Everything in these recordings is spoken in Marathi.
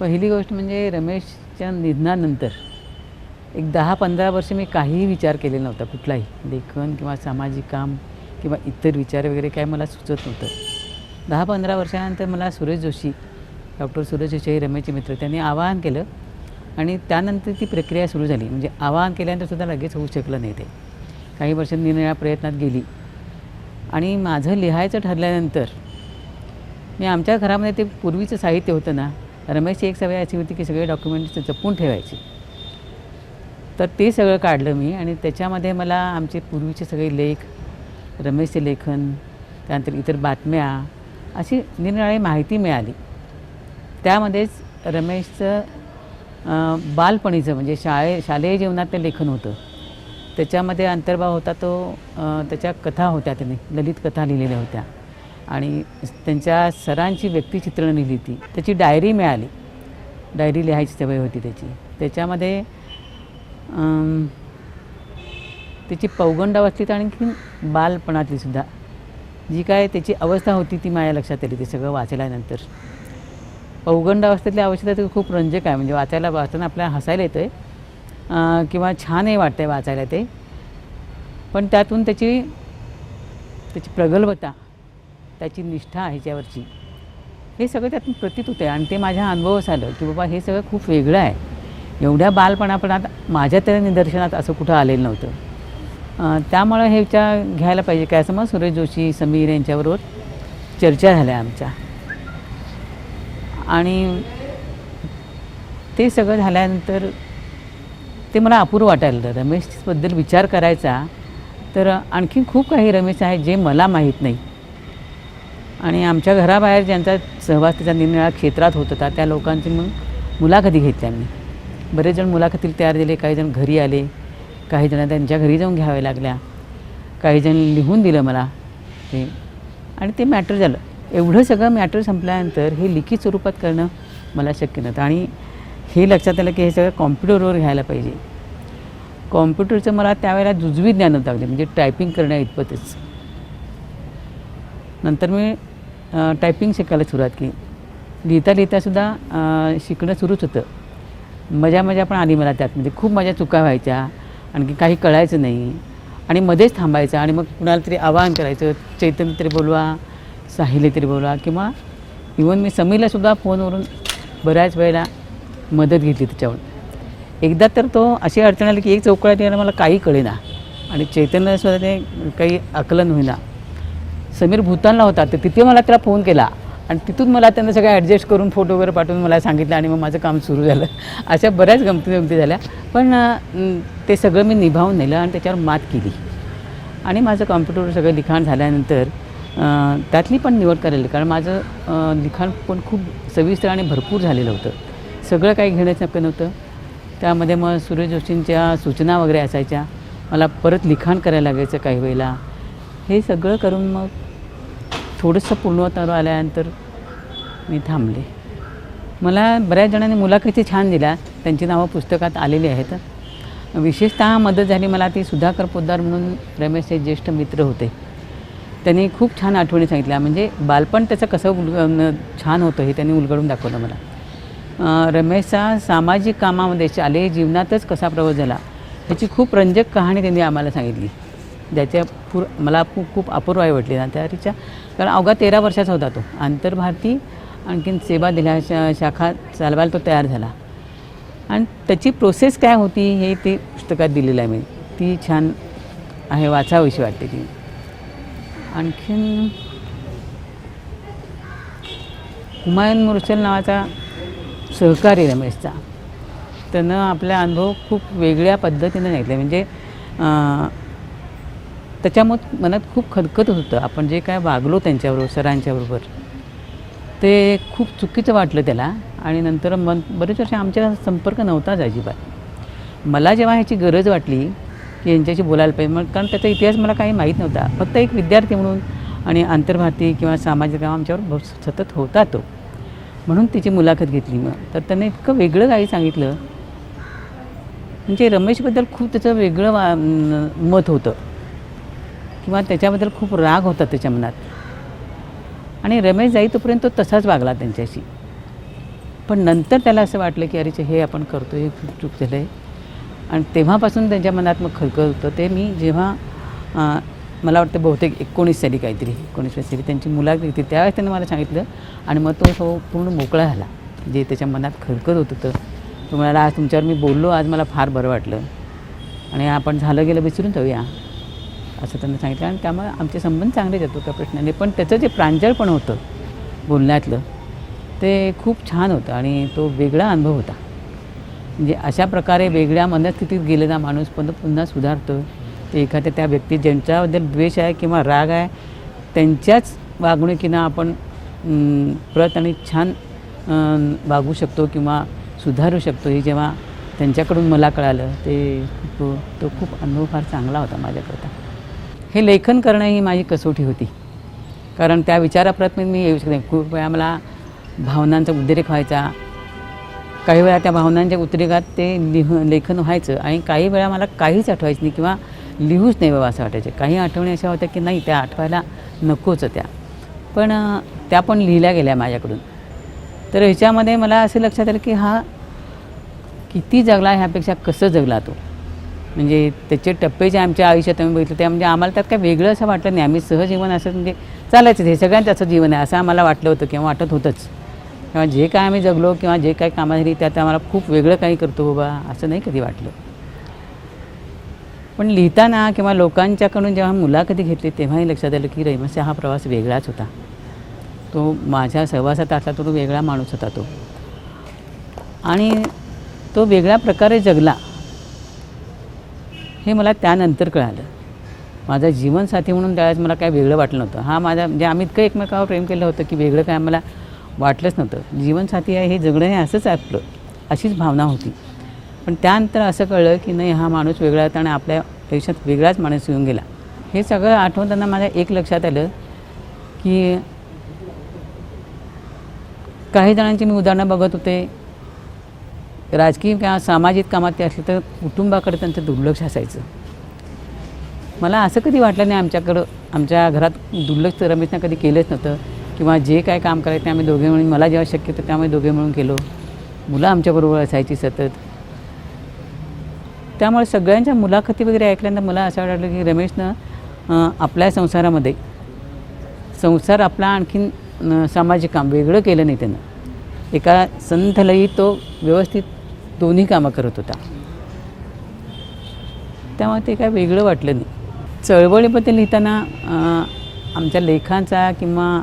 पहिली गोष्ट म्हणजे रमेशच्या निधनानंतर एक 10-15 वर्ष मी काहीही विचार केलेला नव्हता, कुठलाही लेखन किंवा सामाजिक काम किंवा इतर विचार वगैरे काय मला सुचत नव्हतं. 10-15 वर्षानंतर मला सुरेश जोशी, डॉक्टर सुरेश जोशी हे रमेशचे मित्र, त्यांनी आवाहन केलं आणि त्यानंतर ती प्रक्रिया सुरू झाली. म्हणजे आवाहन केल्यानंतर सुद्धा लगेच होऊ शकलं नाही ते. काही वर्ष निरनिराळ्या प्रयत्नात गेली आणि माझं लिहायचं ठरल्यानंतर मी आमच्या घरामध्ये ते पूर्वीचं साहित्य होतं ना, रमेशची एक सवय अशी होती की सगळे डॉक्युमेंट्स जपून ठेवायची. तर ते सगळं काढलं मी आणि त्याच्यामध्ये मला आमचे पूर्वीचे सगळे लेख, रमेशचे लेखन, त्यानंतर इतर बातम्या, अशी निरनिराळी माहिती मिळाली. त्यामध्येच रमेशचं बालपणीचं म्हणजे शालेय जीवनातलं लेखन होतं. त्याच्यामध्ये अंतर्भाव होता तो त्याच्या कथा होत्या, त्यांनी ललित कथा लिहिलेल्या होत्या आणि त्यांच्या सरांची व्यक्तिचित्रणं लिहिली ती. त्याची डायरी मिळाली, डायरी लिहायची सवय होती त्याची. त्याच्यामध्ये त्याची पौगंडावस्थेत आणखी बालपणातली सुद्धा जी काय त्याची अवस्था होती ती माझ्या लक्षात आली ते सगळं वाचल्यानंतर. पौगंडावस्थेतली अवस्था तर खूप रंजक आहे. म्हणजे वाचताना आपल्याला हसायला येतं आहे किंवा छानही वाटतं आहे वाचायला ते. पण त्यातून त्याची प्रगल्भता, त्याची निष्ठा ह्याच्यावरची, हे सगळं त्यातून प्रतीत होतं आहे आणि ते माझ्या अनुभवास आलं की बाबा हे सगळं खूप वेगळं आहे. एवढ्या बालपणापर्यंत माझ्या तरी निदर्शनात असं कुठं आलेलं नव्हतं. त्यामुळं हे विचार घ्यायला पाहिजे काय असं मग सुरेश जोशी, समीर यांच्याबरोबर चर्चा झाल्या आमच्या आणि ते सगळं झाल्यानंतर ते मला अपूर्व वाटायला लागलं. रमेशबद्दल विचार करायचा तर आणखीन खूप काही रमेश आहे जे मला माहीत नाही आणि आमच्या घराबाहेर ज्यांचा सहवास त्याच्या निरनिराळ्या क्षेत्रात होत होता त्या लोकांची मग मुलाखती घेतल्या मी. बरेच जण मुलाखतीला तयार झाले, काही जण घरी आले, काही जण त्यांच्या घरी जाऊन घ्याव्या लागल्या, काही जण लिहून दिलं मला ते आणि ते मॅटर झालं. एवढं सगळं मॅटर संपल्यानंतर हे लिखित स्वरूपात करणं मला शक्य नव्हतं आणि हे लक्षात आलं की हे सगळं कॉम्प्युटरवर घ्यायला पाहिजे. कॉम्प्युटरचं मला त्यावेळेला जुजवी ज्ञान नव्हतं अगदी, म्हणजे टायपिंग करण्या इतपतच. नंतर मी टायपिंग शिकायला सुरुवात केली. लिहिता लिहितासुद्धा शिकणं सुरूच होतं. मजा पण आली मला त्यात. म्हणजे खूप माझ्या चुका व्हायच्या, आणखी काही कळायचं नाही आणि मध्येच थांबायचं आणि मग कुणाला तरी आवाहन करायचं, चैतन्य तरी बोलवा, साहिले तरी बोलवा किंवा इवन मी समीरलासुद्धा फोनवरून बऱ्याच वेळेला मदत घेतली त्याच्यावर. एकदा तर तो अशी अडचण आली की एक चौकळ्यात यायला मला काही कळेना आणि चैतन्यसुद्धा ते काही आकलन होईना. समीर भूतानला होता तर तिथे मला त्याला फोन केला आणि तिथून मला त्यांना सगळं ॲडजस्ट करून फोटो वगैरे पाठवून मला सांगितलं आणि मग माझं काम सुरू झालं. अशा बऱ्याच गमती झाल्या पण ते सगळं मी निभावून नेलं आणि त्याच्यावर मात केली आणि माझं कॉम्प्युटरवर सगळं लिखाण झाल्यानंतर त्यातली पण निवड करायला, कारण माझं लिखाण पण खूप सविस्तर आणि भरपूर झालेलं होतं. सगळं काही घेणं शक्य नव्हतं. त्यामध्ये मग सुरेश जोशींच्या सूचना वगैरे असायच्या, मला परत लिखाण करायला लागायचं काही वेळेला. हे सगळं करून मग थोडंसं पूर्णत्वावर आल्यानंतर मी थांबले. मला बऱ्याच जणांनी मुलाखती छान दिल्या, त्यांची नावं पुस्तकात आलेली आहेत. विशेषतः मदत झाली मला ती सुधाकर पोद्दार म्हणून रमेशचे ज्येष्ठ मित्र होते. त्यांनी खूप छान आठवणी सांगितल्या. म्हणजे बालपण त्याचं कसं छान होतं हे त्यांनी उलगडून दाखवलं मला. रमेशचा सामाजिक कामामध्ये शालेय जीवनातच कसा प्रवास झाला ह्याची खूप रंजक कहाणी त्यांनी आम्हाला सांगितली, ज्याच्या मला खूप अपूर्व वाटली ना त्याच्या. कारण अवघा 13 वर्षाचा होता तो. आंतरभारती आणखीन सेवा दिल्या शाखा चालवायला तो तयार झाला आणि त्याची प्रोसेस काय होती हे ते पुस्तकात दिलेलं आहे मी. ती छान आहे, वाचावीशी वाटते ती. आणखीन हुमायून मुर्सल नावाचा सहकारी रमेशचा, त्यानं आपला अनुभव खूप वेगळ्या पद्धतीनं सांगितले. म्हणजे त्याच्यामुळे मनात खूप खदखत होतं. आपण जे काय वागलो त्यांच्याबरोबर, सरांच्याबरोबर, ते खूप चुकीचं वाटलं त्याला आणि नंतर बरेच वर्ष आमच्या संपर्क नव्हताच अजिबात. मला जेव्हा ह्याची गरज वाटली की यांच्याशी बोलायला पाहिजे, मग कारण त्याचा इतिहास मला काही माहीत नव्हता. फक्त एक विद्यार्थी म्हणून आणि आंतरभारती किंवा सामाजिक काम आमच्यावर सतत होता तो, म्हणून तिची मुलाखत घेतली. मग तर त्याने इतकं वेगळं काही सांगितलं. म्हणजे रमेशबद्दल खूप त्याचं वेगळं मत होतं किंवा त्याच्याबद्दल खूप राग होता त्याच्या मनात आणि रमेश जाई तोपर्यंत तो तसाच वागला त्यांच्याशी. पण नंतर त्याला असं वाटलं की अरे हे आपण करतो हे खूप चूक झालं आहे. आणि तेव्हापासून त्यांच्या मनात मग खळखळ होतं. ते मी जेव्हा मला वाटतं बहुतेक 19 साली काहीतरी 19व्या साली त्यांची मुलाखत घेतली त्यावेळेस त्यांनी मला सांगितलं आणि मग तो पूर्ण मोकळा झाला. जे त्याच्या मनात खळखळ होत होतं तो म्हणाला, आज तुमच्यावर मी बोललो, आज मला फार बरं वाटलं आणि आपण झालं गेलं विसरून जाऊया असं त्यांनी सांगितलं. आणि त्यामुळे आमचे संबंध चांगले जातो त्या प्रश्नाने. पण त्याचं जे प्रांजळपण होतं बोलण्यातलं ते खूप छान होतं आणि तो वेगळा अनुभव होता. म्हणजे अशा प्रकारे वेगळ्या मनस्थितीत गेलेला माणूस पण पुन्हा सुधारतो. ते एखाद्या त्या व्यक्ती ज्यांच्याबद्दल द्वेष आहे किंवा राग आहे त्यांच्याच वागणुकीनं आपण परत आणि छान वागू शकतो किंवा सुधारू शकतो. हे जेव्हा त्यांच्याकडून मला कळालं तो खूप अनुभव फार चांगला होता माझ्याकरता. हे लेखन करणं ही माझी कसोटी होती. कारण त्या विचाराप्रत मी येऊ शकते. खूप वेळा मला भावनांचा उद्रेक व्हायचा. काही वेळा त्या भावनांच्या उद्रेकात ते लेखन व्हायचं आणि काही वेळा मला काहीच आठवायचं नाही किंवा लिहूच नाही बाबा असं वाटायचं. काही आठवणी अशा होत्या की नाही त्या आठवायला नकोच त्या, पण त्या पण लिहिल्या गेल्या माझ्याकडून. तर ह्याच्यामध्ये मला असं लक्षात आलं की हा किती जगला ह्यापेक्षा कसं जगला तो. म्हणजे त्याचे टप्पे जे आमच्या आयुष्यात आम्ही बघितलं त्या म्हणजे आम्हाला त्यात काय वेगळं असं वाटलं नाही. आम्ही सहजीवन असं म्हणजे चालायचं हे सगळ्यांचं असं जीवन आहे असं आम्हाला वाटलं होतं किंवा वाटत होतंच. किंवा जे काय आम्ही जगलो किंवा जे काय कामं झाली त्यात आम्हाला खूप वेगळं काही करतो बाबा असं नाही कधी वाटलं. पण लिहिताना किंवा लोकांच्याकडून जेव्हा मुलाखती घेतली तेव्हाही लक्षात आलं की रहिमतचा हा प्रवास वेगळाच होता. तो माझ्या सहवासात असला तो वेगळा माणूस होता तो आणि तो वेगळ्या प्रकारे जगला हे मला त्यानंतर कळालं. माझा जीवनसाथी म्हणून त्यावेळेस मला काय वेगळं वाटलं नव्हतं. हा माझा म्हणजे आम्ही इतकं एकमेकावर प्रेम केलं होतं की वेगळं काय आम्हाला वाटलंच नव्हतं. जीवनसाथी आहे हे जगणं हे असंच आपलं अशीच भावना होती. पण त्यानंतर असं कळलं की नाही हा माणूस वेगळा होता आणि आपल्या आयुष्यात वेगळाच माणूस येऊन गेला. हे सगळं आठवताना माझ्या एक लक्षात आलं की काही जणांची मी उदाहरणं बघत होते. राजकीय किंवा सामाजिक कामात ते असलं तर कुटुंबाकडे त्यांचं दुर्लक्ष असायचं. मला असं कधी वाटलं नाही आमच्या घरात दुर्लक्ष रमेशनं कधी केलंच नव्हतं किंवा जे काय काम करायचं ते आम्ही दोघे मिळून मला जेव्हा शक्य होतं त्यामुळे दोघे मिळून केलो. मुलं आमच्याबरोबर असायची सतत. त्यामुळे सगळ्यांच्या मुलाखती वगैरे ऐकल्यानंतर मला असं वाटलं की रमेशनं आपल्या संसारामध्ये संसार आपला आणखीन सामाजिक काम वेगळं केलं नाही त्यानं. एका संथलयी तो व्यवस्थित दोन्ही कामं करत होता. त्यामुळे ते काय वेगळं वाटलं नाही. चळवळीबद्दल लिहिताना आमच्या लेखांचा किंवा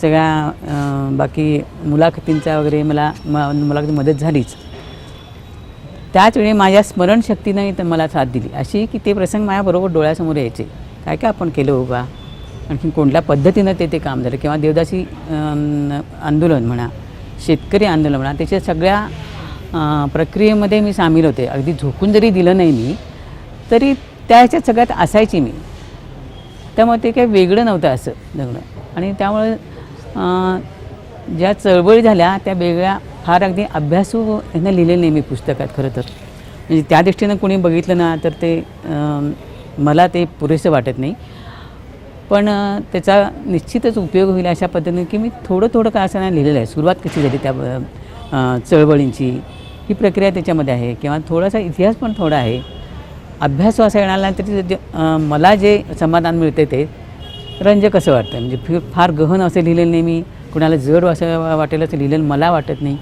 सगळ्या बाकी मुलाखतींचा वगैरे मुलाखती मदत झालीच. त्याच वेळी माझ्या स्मरणशक्तीने तर मला साथ दिली अशी की ते प्रसंग माझ्याबरोबर डोळ्यासमोर यायचे. काय काय आपण केलं बाबा, आणखी कोणत्या पद्धतीनं ते काम झालं किंवा देवदासी आंदोलन म्हणा, शेतकरी आंदोलन म्हणा, त्याच्या सगळ्या प्रक्रियेमध्ये मी सामील होते. अगदी झोकून जरी दिलं नाही मी तरी त्या ह्याच्यात सगळ्यात असायची मी. त्यामुळे ते काही वेगळं नव्हतं असं जगणं. आणि त्यामुळे ज्या चळवळी झाल्या त्या वेगळ्या फार अगदी अभ्यासू ह्यानं लिहिलेलं नाही मी पुस्तकात खरं तर. म्हणजे त्या दृष्टीनं कोणी बघितलं ना तर ते मला ते पुरेसं वाटत नाही. पण त्याचा निश्चितच उपयोग होईल अशा पद्धतीने की मी थोडं काय असं नाही लिहिलेलं आहे. सुरुवात कशी झाली त्या चळवळींची ही प्रक्रिया त्याच्यामध्ये आहे किंवा थोडासा इतिहास पण थोडा आहे. अभ्यास असं येणार नाही तरी मला जे समाधान मिळते ते रंजक असं वाटतं. म्हणजे फार गहन असं लिहिलेलं नाही मी, कुणाला जड असं वाटेल असं लिहिलेलं मला वाटत नाही.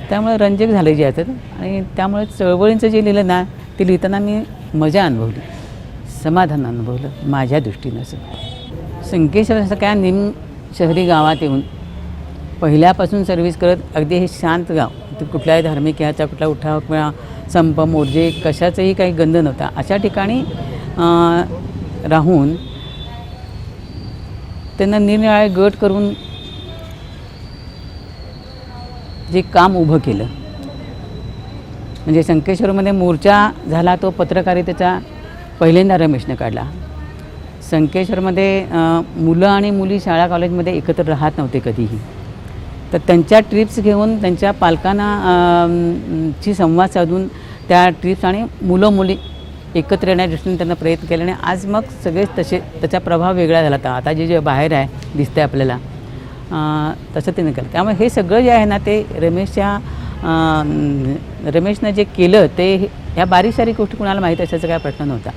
त्यामुळे रंजक झालं जे असतं. आणि त्यामुळे चळवळींचं जे लिहिलं ना ते लिहिताना मी मजा अनुभवली, समाधान अनुभवलं माझ्या दृष्टीनं. असं संकेश्वर असं काय शहरी गावात येऊन पहिल्यापासून सर्व्हिस करत अगदी हे शांत गाव, कुठल्याही धार्मिक ह्याचा कुठला उठाव किंवा संप मोर्जे कशाचाही काही गंध नव्हता अशा ठिकाणी राहून त्यांना निरनिराळे गट करून जे काम उभं केलं. म्हणजे संकेश्वरमध्ये मोर्चा झाला तो पत्रकारितेचा पहिल्यांदा रमेशने काढला. संकेश्वरमध्ये मुलं आणि मुली शाळा कॉलेजमध्ये एकत्र राहत नव्हते कधीही. तर त्यांच्या ट्रिप्स घेऊन त्यांच्या पालकांना ची संवाद साधून त्या ट्रिप्स आणि मुलं मुली एकत्र येण्याच्या दृष्टीने त्यांना प्रयत्न केले. आणि आज मग सगळेच त्याचा प्रभाव वेगळा झाला. आता जे बाहेर आहे दिसतं आहे आपल्याला तसं ते नाही केलं. त्यामुळे हे सगळं जे आहे ना ते रमेशनं जे केलं ते ह्या बारीक सारीक गोष्टी कुणाला माहीत असायचा काय प्रश्न नव्हता.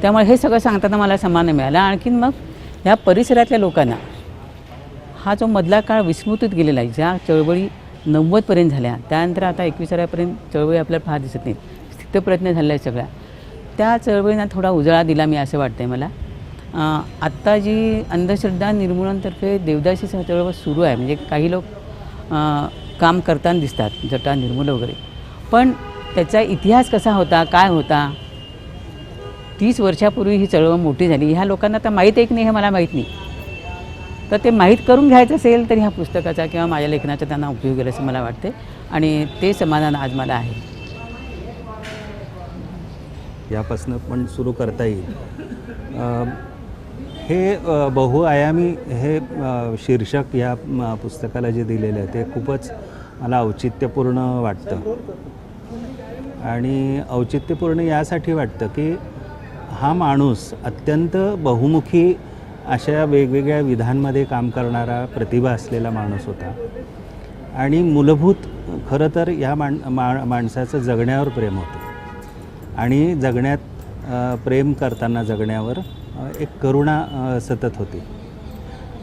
त्यामुळे हे सगळं सांगताना मला समाधान मिळालं. आणखीन मग ह्या परिसरातल्या लोकांना हा जो मधला काळ विस्मृतीत गेलेला आहे, ज्या चळवळी 90पर्यंत झाल्या, त्यानंतर आता 21व्यापर्यंत चळवळी आपल्याला फार दिसत नाही, स्थितप्रज्ञ झाल्या आहेत सगळ्या, त्या चळवळींना थोडा उजाळा दिला मी असं वाटतं आहे मला. आत्ता जी अंधश्रद्धा निर्मूलनातर्फे देवदासी चळवळ सुरू आहे, म्हणजे काही लोक काम करताना दिसतात, जटा निर्मूल वगैरे, पण त्याचा इतिहास कसा होता, काय होता, 30 वर्षापूर्वी ही चळवळ मोठी झाली, ह्या लोकांना तर माहीत आहे की नाही हे मला माहीत नाही. तर ते माहीत करून घ्यायचं असेल तर ह्या पुस्तकाचा किंवा माझ्या लेखनाचा त्यांना उपयोग होईल असं मला वाटते, आणि ते समाधान आज मला आहे. यापासून पण सुरू करता येईल. हे बहुआयामी हे शीर्षक या पुस्तकाला जे दिलेलं आहे ते खूपच मला औचित्यपूर्ण वाटतं. आणि औचित्यपूर्ण यासाठी वाटतं की हा माणूस अत्यंत बहुमुखी अशा वेगवेगळ्या विधांमध्ये काम करणारा प्रतिभा असलेला माणूस होता. आणि मूलभूत खरं तर या माणसाचं जगण्यावर प्रेम होतं, आणि जगण्यात प्रेम करताना जगण्यावर एक करुणा सतत होती.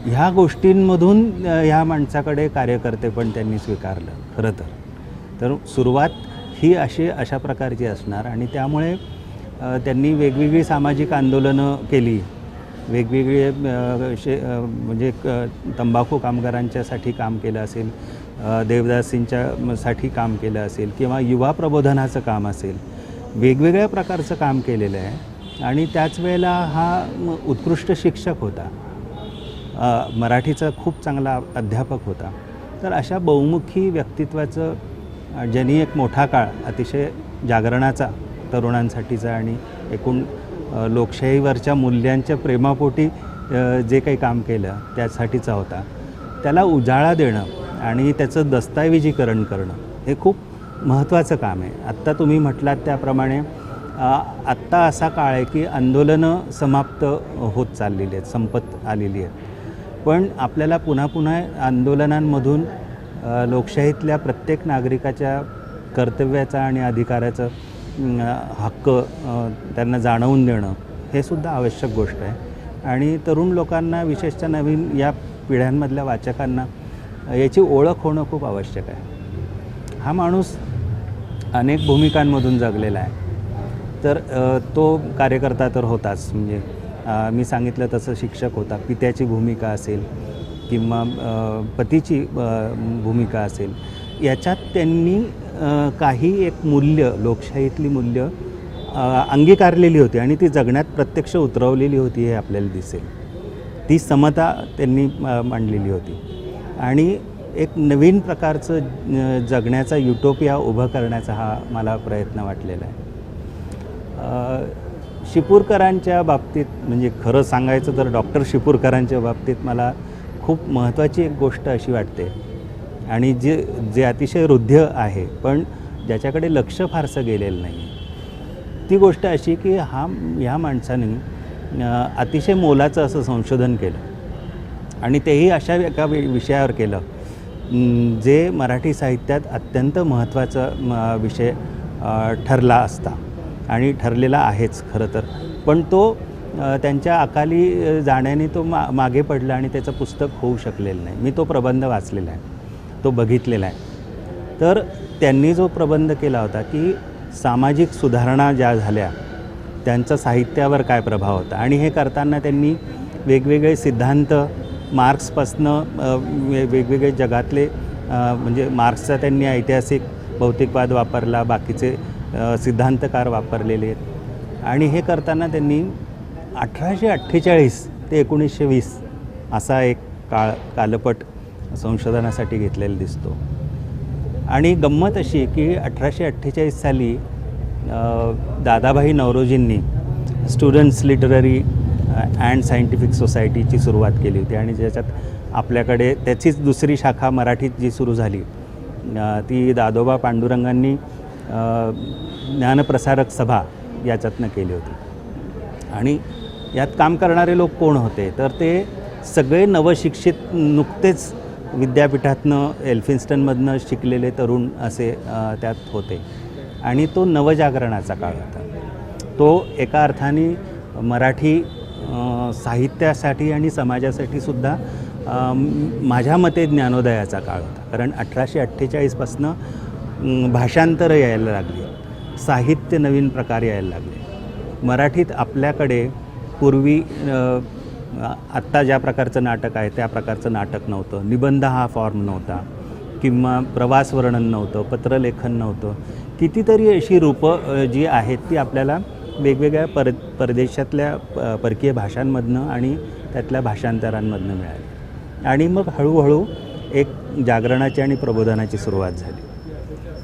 ह्या गोष्टींमधून ह्या माणसाकडे कार्यकर्ते पण त्यांनी स्वीकारलं खरं तर सुरुवात ही अशा प्रकारची असणार. आणि त्यामुळे त्यांनी वेगवेगळी सामाजिक आंदोलनं केली, वेगवेगळे म्हणजे तंबाखू कामगारांच्यासाठी काम केलं असेल, देवदासींच्यासाठी काम केलं असेल, किंवा युवा प्रबोधनाचं काम असेल, वेगवेगळ्या प्रकारचं काम केलेलं आहे. आणि त्याच वेळेला हा उत्कृष्ट शिक्षक होता, मराठीचा खूप चांगला अध्यापक होता. तर अशा बहुमुखी व्यक्तित्वाचं ज्यांनी एक मोठा काळ अतिशय जागरणाचा, तरुणांसाठीचा आणि एकूण लोकशाहीवरच्या मूल्यांच्या प्रेमापोटी जे काही काम केलं त्यासाठीचा होता, त्याला उजाळा देणं आणि त्याचं दस्तऐवजीकरण करणं हे खूप महत्त्वाचं काम आहे. आत्ता तुम्ही म्हटलात त्याप्रमाणे आत्ता असा काळ आहे की आंदोलनं समाप्त होत चाललेली आहेत, संपत आलेली आहेत, पण आपल्याला पुन्हा पुन्हा आंदोलनांमधून लोकशाहीतल्या प्रत्येक नागरिकाच्या कर्तव्याचा आणि अधिकाराचं हक्क त्यांना जाणवून देणं हे सुद्धा आवश्यक गोष्ट आहे. आणि तरुण लोकांना, विशेषतः नवीन या पिढ्यांमधल्या वाचकांना याची ओळख होणं खूप आवश्यक आहे. हा माणूस अनेक भूमिकांमधून जगलेला आहे. तर तो कार्यकर्ता तर होताच, म्हणजे मी सांगितलं तसं शिक्षक होता, पित्याची भूमिका असेल किंवा पतीची भूमिका असेल, याच्यात त्यांनी काही एक मूल्य, लोकशाहीतली मूल्य अंगीकारलेली होती आणि ती जगण्यात प्रत्यक्ष उतरवलेली होती हे आपल्याला दिसेल. ती समता त्यांनी मांडलेली होती आणि एक नवीन प्रकारचं जगण्याचा युटोपिया उभं करण्याचा हा मला प्रयत्न वाटलेला आहे. शिपूरकरांच्या बाबतीत, म्हणजे खरं सांगायचं तर डॉक्टर शिपूरकरांच्या बाबतीत मला खूप महत्त्वाची एक गोष्ट अशी वाटते, आणि जे अतिशय हृदय आहे पण ज्याच्याकडे लक्ष फारसं गेलेलं नाही, ती गोष्ट अशी की ह्या माणसाने अतिशय मोलाचं असं संशोधन केलं आणि तेही अशा एका विषयावर केलं जे मराठी साहित्यात अत्यंत महत्त्वाचा विषय ठरला असता आणि ठरलेला आहेच खरं तर, पण तो त्यांच्या अकाली जाण्याने तो मागे पडला आणि त्याचं पुस्तक होऊ शकलेलं नाही. मी तो प्रबंध वाचलेला आहे, तो बघितलेला आहे. तर त्यांनी जो प्रबंध केला होता की सामाजिक सुधारणा ज्या झाल्या त्यांचा साहित्यावर काय प्रभाव होता, आणि हे करताना त्यांनी वेगवेगळे सिद्धांत, मार्क्सपासनं वेगवेगळे जगातले, म्हणजे मार्क्सचा त्यांनी ऐतिहासिक भौतिकवाद वापरला, बाकीचे सिद्धांतकार वापरलेले आहेत. आणि हे करताना त्यांनी 1848 ते 1920 असा एक कालपट संशोधनासाठी घेतलेला दिसतो. आणि गंमत अशी की 1848 साली दादाभाई नौरोजींनी स्टुडंट्स लिटररी अँड सायंटिफिक सोसायटीची सुरुवात केली होती, आणि ज्याच्यात आपल्याकडे त्याचीच दुसरी शाखा मराठीत जी सुरू झाली ती दादोबा पांडुरंगांनी ज्ञानप्रसारक सभा याच्यातनं केली होती. आणि यात काम करणारे लोक कोण होते, तर ते सगळे नवशिक्षित नुकतेच विद्यापीठातनं एल्फिन्स्टनमधनं शिकलेले तरुण असे त्यात होते आणि तो नवजागरणाचा काळ होता. तो एका अर्थाने मराठी साहित्यासाठी आणि समाजासाठी सुद्धा माझ्या मते ज्ञानोदयाचा काळ होता. कारण 1848पासनं भाषांतरं यायला लागली, साहित्य नवीन प्रकार यायला लागले. मराठीत आपल्याकडे पूर्वी आत्ता ज्या प्रकारचं नाटक आहे त्या प्रकारचं नाटक नव्हतं, निबंध हा फॉर्म नव्हता किंवा प्रवास वर्णन नव्हतं, पत्रलेखन नव्हतं. कितीतरी अशी रूपं जी आहेत ती आपल्याला वेगवेगळ्या परदेशातल्या परकीय भाषांमधनं आणि त्यातल्या भाषांतरांमधनं मिळाली. आणि मग हळूहळू एक जागरणाची आणि प्रबोधनाची सुरुवात झाली.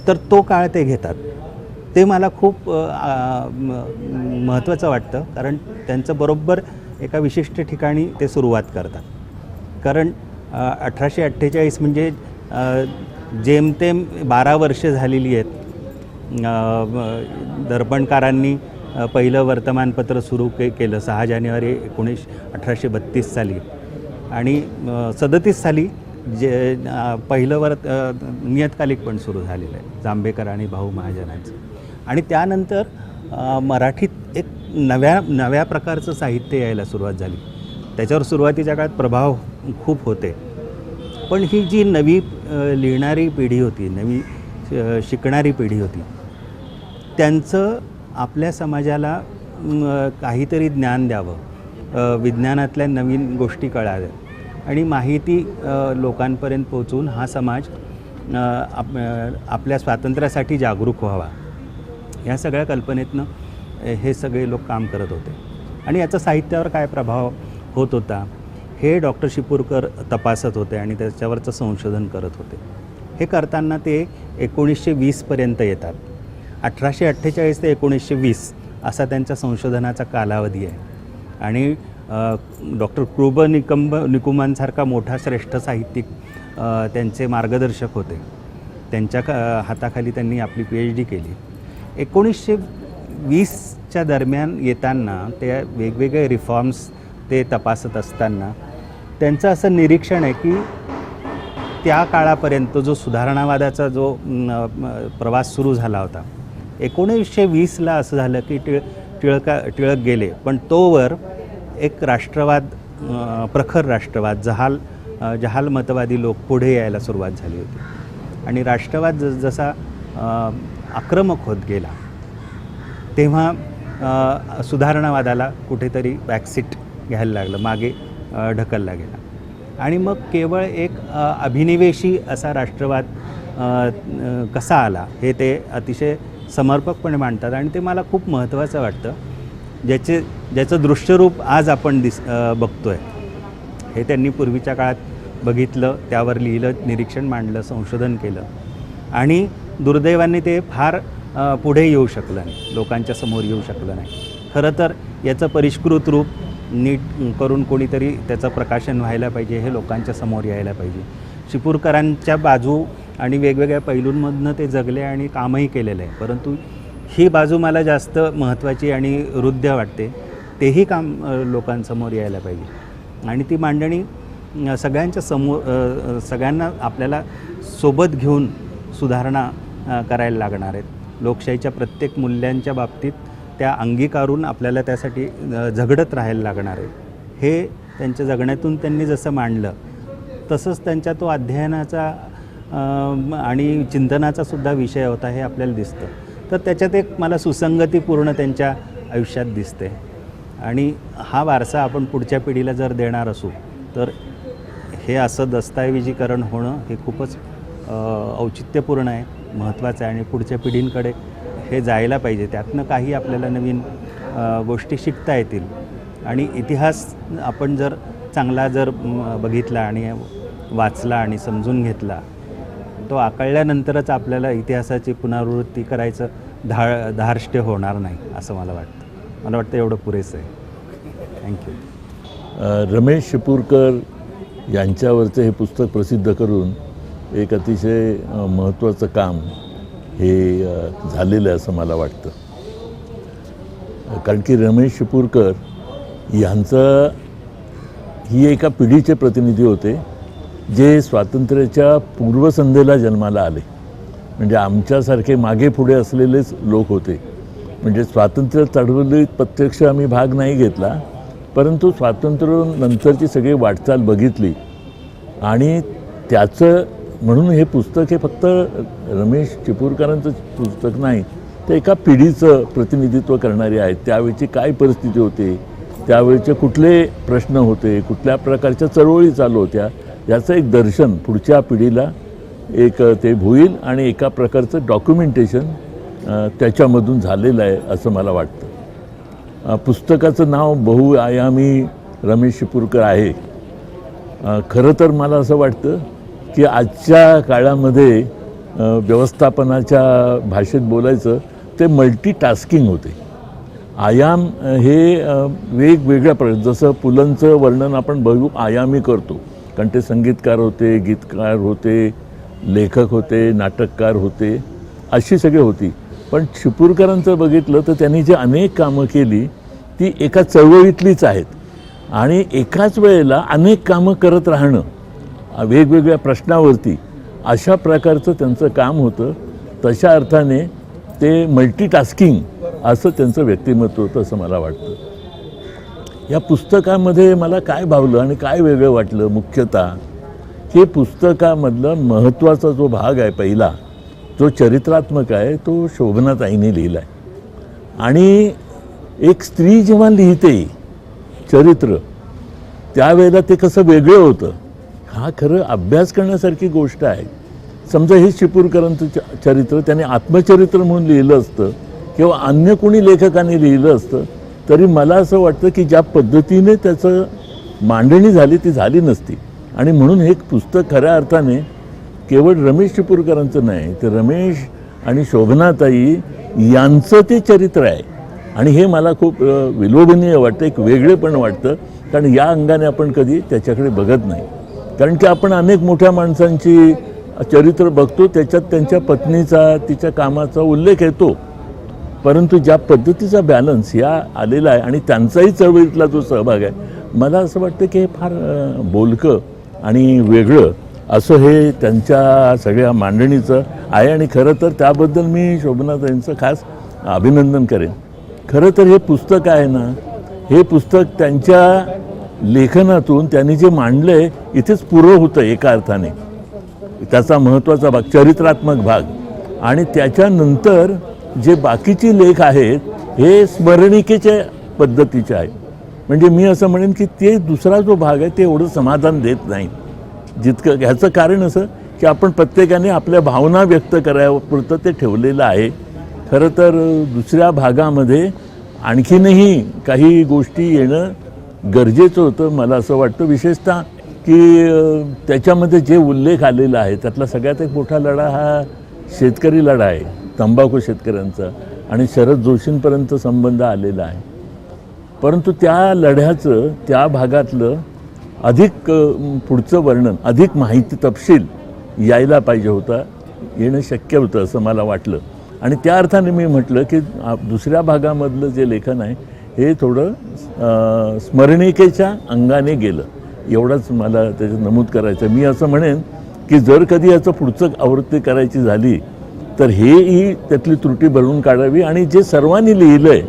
तर तो काळ ते घेतात, ते मला खूप महत्त्वाचं वाटतं. कारण त्यांचं बरोबर एका विशिष्ट ठिकाणी ते सुरुवात करतात. कारण 1848 म्हणजे जेमतेम 12 वर्ष झालेली आहेत. दर्पणकारांनी पहिलं वर्तमानपत्र सुरू केलं 6 जानेवारी 1832 साली आणि 37 साली जे पहिलं नियतकालिक पण सुरू झालेलं आहे जांभेकर आणि भाऊ महाजनांचं. आणि त्यानंतर मराठीत एक नव्या प्रकारचं साहित्य यायला सुरुवात झाली. त्याच्यावर सुरुवातीच्या काळात प्रभाव खूप होते, पण ही जी नवी लिहिणारी पिढी होती, नवी शिकणारी पिढी होती, त्यांचं आपल्या समाजाला काहीतरी ज्ञान द्यावं, विज्ञानातल्या नवीन गोष्टी कळाव्या आणि माहिती लोकांपर्यंत पोहोचवून हा समाज आपल्या स्वातंत्र्यासाठी जागरूक व्हावा, ह्या सगळ्या कल्पनेतनं हे सगळे लोक काम करत होते. आणि याचा साहित्यावर काय प्रभाव होत होता हे डॉक्टर शिपूरकर तपासत होते आणि त्याच्यावरचं संशोधन करत होते. हे करताना ते 1920पर्यंत येतात. 1848 ते 1920 असा त्यांच्या संशोधनाचा कालावधी आहे. आणि डॉक्टर कृब निकुमांसारखा मोठा श्रेष्ठ साहित्यिक त्यांचे मार्गदर्शक होते. त्यांच्या हाताखाली त्यांनी आपली PhD केली. 1920च्या दरम्यान येताना ते वेगवेगळे रिफॉर्म्स ते तपासत असताना त्यांचं असं निरीक्षण आहे की त्या काळापर्यंत जो सुधारणावादाचा जो प्रवास सुरू झाला होता, 1920ला असं झालं की टिळक गेले, पण तोवर एक राष्ट्रवाद, प्रखर राष्ट्रवाद, जहाल मतवादी लोक पुढे यायला सुरुवात झाली होती. आणि राष्ट्रवाद जसा आक्रमक होत गेला तेव्हा सुधारणावादाला कुठेतरी बॅकसीट घ्यायला लागलं, मागे ढकलला गेला. आणि मग केवळ एक अभिनिवेशी असा राष्ट्रवाद कसा आला हे ते अतिशय समर्पकपणे मांडतात. आणि ते मला खूप महत्त्वाचं वाटतं, ज्याचं दृश्यरूप आज आपण बघतो आहे. हे त्यांनी पूर्वीच्या काळात बघितलं, त्यावर लिहिलं, निरीक्षण मांडलं, संशोधन केलं आणि दुर्दैवाने ते फार पुढे येऊ शकलं नाही, लोकांच्या समोर येऊ शकलं नाही. खरं तर याचं परिष्कृत रूप नीट करून कोणीतरी त्याचं प्रकाशन व्हायला पाहिजे, हे लोकांच्या समोर यायला पाहिजे. शिपूरकरांच्या बाजू आणि वेगवेगळ्या पैलूंमधनं ते जगले आणि कामही केलेलं आहे, परंतु ही बाजू मला जास्त महत्त्वाची आणि हृदय वाटते. तेही काम लोकांसमोर यायला पाहिजे आणि ती मांडणी सगळ्यांच्या सगळ्यांना आपल्याला सोबत घेऊन सुधारणा करायला लागणार आहेत. लोकशाहीच्या प्रत्येक मूल्यांच्या बाबतीत त्या अंगीकारून आपल्याला त्यासाठी झगडत राहायला लागणार आहे. हे त्यांच्या जगण्यातून त्यांनी जसं मांडलं तसंच त्यांच्या तो अध्ययनाचा आणि चिंतनाचा सुद्धा विषय होता, हे आपल्याला दिसतं. तर त्याच्यात एक मला सुसंगती पूर्ण त्यांच्या आयुष्यात दिसते. आणि हा वारसा आपण पुढच्या पिढीला जर देणार असू तर हे असं दस्तऐवजीकरण होणं हे खूपच औचित्यपूर्ण आहे, महत्त्वाचं आहे आणि पुढच्या पिढींकडे हे जायला पाहिजे. त्यातनं काही आपल्याला नवीन गोष्टी शिकता येतील. आणि इतिहास आपण जर चांगला जर बघितला आणि वाचला आणि समजून घेतला, तो आकळल्यानंतरच आपल्याला इतिहासाची पुनरावृत्ती करायचं धार्ष्ट्य होणार नाही असं मला वाटतं. मला वाटतं एवढं पुरेसं आहे. थँक्यू. रमेश शिपूरकर यांच्यावरचं हे पुस्तक प्रसिद्ध करून एक अतिशय महत्त्वाचं काम हे झालेलं आहे असं मला वाटतं. कारण की रमेश शिपूरकर यांचं ही एका पिढीचे प्रतिनिधी होते जे स्वातंत्र्याच्या पूर्वसंध्येला जन्माला आले. म्हणजे आमच्यासारखे मागे पुढे असलेलेच लोक होते. म्हणजे स्वातंत्र्य चळवळीत प्रत्यक्ष आम्ही भाग नाही घेतला, परंतु स्वातंत्र्यानंतरची सगळी वाटचाल बघितली. आणि त्याचं म्हणून हे पुस्तक हे फक्त रमेश चिपळूणकरांचं पुस्तक नाही, ते एका पिढीचं प्रतिनिधित्व करणारे आहेत. त्यावेळची काय परिस्थिती होती, त्यावेळचे कुठले प्रश्न होते, कुठल्या प्रकारच्या चळवळी चालू होत्या, याचं एक दर्शन पुढच्या पिढीला एक ते होईल आणि एका प्रकारचं डॉक्युमेंटेशन त्याच्यामधून झालेलं आहे असं मला वाटतं. पुस्तकाचं नाव बहुआयामी रमेश चिपळूणकर आहे. खरं तर मला असं वाटतं की आजच्या काळामध्ये व्यवस्थापनाच्या भाषेत बोलायचं ते मल्टीटास्किंग होते. आयाम हे वेगवेगळ्या जसं पुलंचं वर्णन आपण बहुआयामी करतो, कारण ते संगीतकार होते, गीतकार होते, लेखक होते, नाटककार होते, अशी सगळी होती. पण चिपळूणकरांचं बघितलं तर त्यांनी जी अनेक कामं केली ती एका चळवळीतलीच आहेत. आणि एकाच वेळेला अनेक कामं करत राहणं वेगवेगळ्या प्रश्नावरती, अशा प्रकारचं त्यांचं काम होतं. तशा अर्थाने ते मल्टीटास्किंग असं त्यांचं व्यक्तिमत्व होतं असं मला वाटतं. या पुस्तकामध्ये मला काय भावलं आणि काय वेगळं वाटलं, मुख्यतः हे पुस्तकामधलं महत्त्वाचा जो भाग आहे पहिला, जो चरित्रात्मक आहे, तो शोभनाताईंनी लिहिला आहे. आणि एक स्त्री जेव्हा लिहिते चरित्र, त्यावेळेला ते कसं वेगळं होतं, हा खरं अभ्यास करण्यासारखी गोष्ट आहे. समजा हे चिपळूणकरांचं चरित्र त्याने आत्मचरित्र म्हणून लिहिलं असतं किंवा अन्य कोणी लेखकाने लिहिलं असतं, तरी मला असं वाटतं की ज्या पद्धतीने त्याचं मांडणी झाली ती झाली नसती. आणि म्हणून हे पुस्तक खऱ्या अर्थाने केवळ रमेश चिपळूणकरांचं नाही, ते रमेश आणि शोभनाताई यांचं ते चरित्र आहे. आणि हे मला खूप विलोभनीय वाटतं, एक वेगळेपण वाटतं, कारण या अंगाने आपण कधी त्याच्याकडे बघत नाही. कारण की आपण अनेक मोठ्या माणसांची चरित्र बघतो, त्याच्यात त्यांच्या पत्नीचा, तिच्या कामाचा उल्लेख येतो, परंतु ज्या पद्धतीचा बॅलन्स या आलेला आहे आणि त्यांचाही चळवळीतला जो सहभाग आहे, मला असं वाटतं की हे फार बोलकं आणि वेगळं असं हे त्यांच्या सगळ्या मांडणीचं आहे. आणि खरं तर त्याबद्दल मी शोभनाताईंचं खास अभिनंदन करेन. खरं तर हे पुस्तक आहे ना, हे पुस्तक त्यांच्या लेखनातून त्यांनी जे मांडलं आहे इथेच पुरं होतं एका अर्थाने. त्याचा महत्त्वाचा भाग चरित्रात्मक भाग, आणि त्याच्यानंतर जे बाकीचे लेख आहेत हे स्मरणिकेच्या पद्धतीचे आहेत. म्हणजे मी असं म्हणेन की ते दुसरा जो भाग आहे ते एवढं समाधान देत नाही जितकं. ह्याचं कारण असं की आपण प्रत्येकाने आपल्या भावना व्यक्त करायपुरतं ते ठेवलेलं आहे. खरं तर दुसऱ्या भागामध्ये आणखीनही काही गोष्टी येणं गरजेचं होतं मला असं वाटतं. विशेषतः की त्याच्यामध्ये जे उल्लेख आलेला आहे त्यातला सगळ्यात एक मोठा लढा हा शेतकरी लढा आहे, तंबाखू शेतकऱ्यांचा, आणि शरद जोशींपर्यंत संबंध आलेला आहे. परंतु त्या लढ्याचं त्या भागातलं अधिक पुढचं वर्णन, अधिक माहिती, तपशील यायला पाहिजे होता, येणं शक्य होतं असं मला वाटलं. आणि त्या अर्थाने मी म्हटलं की दुसऱ्या भागामधलं जे लेखन आहे हे थोडं स्मरणिकेच्या अंगाने गेलं, एवढंच मला त्याच्यात नमूद करायचं. मी असं म्हणेन की जर कधी याचं पुढचं आवृत्ती करायची झाली तर हेही त्यातली त्रुटी भरून काढावी आणि जे सर्वांनी लिहिलं आहे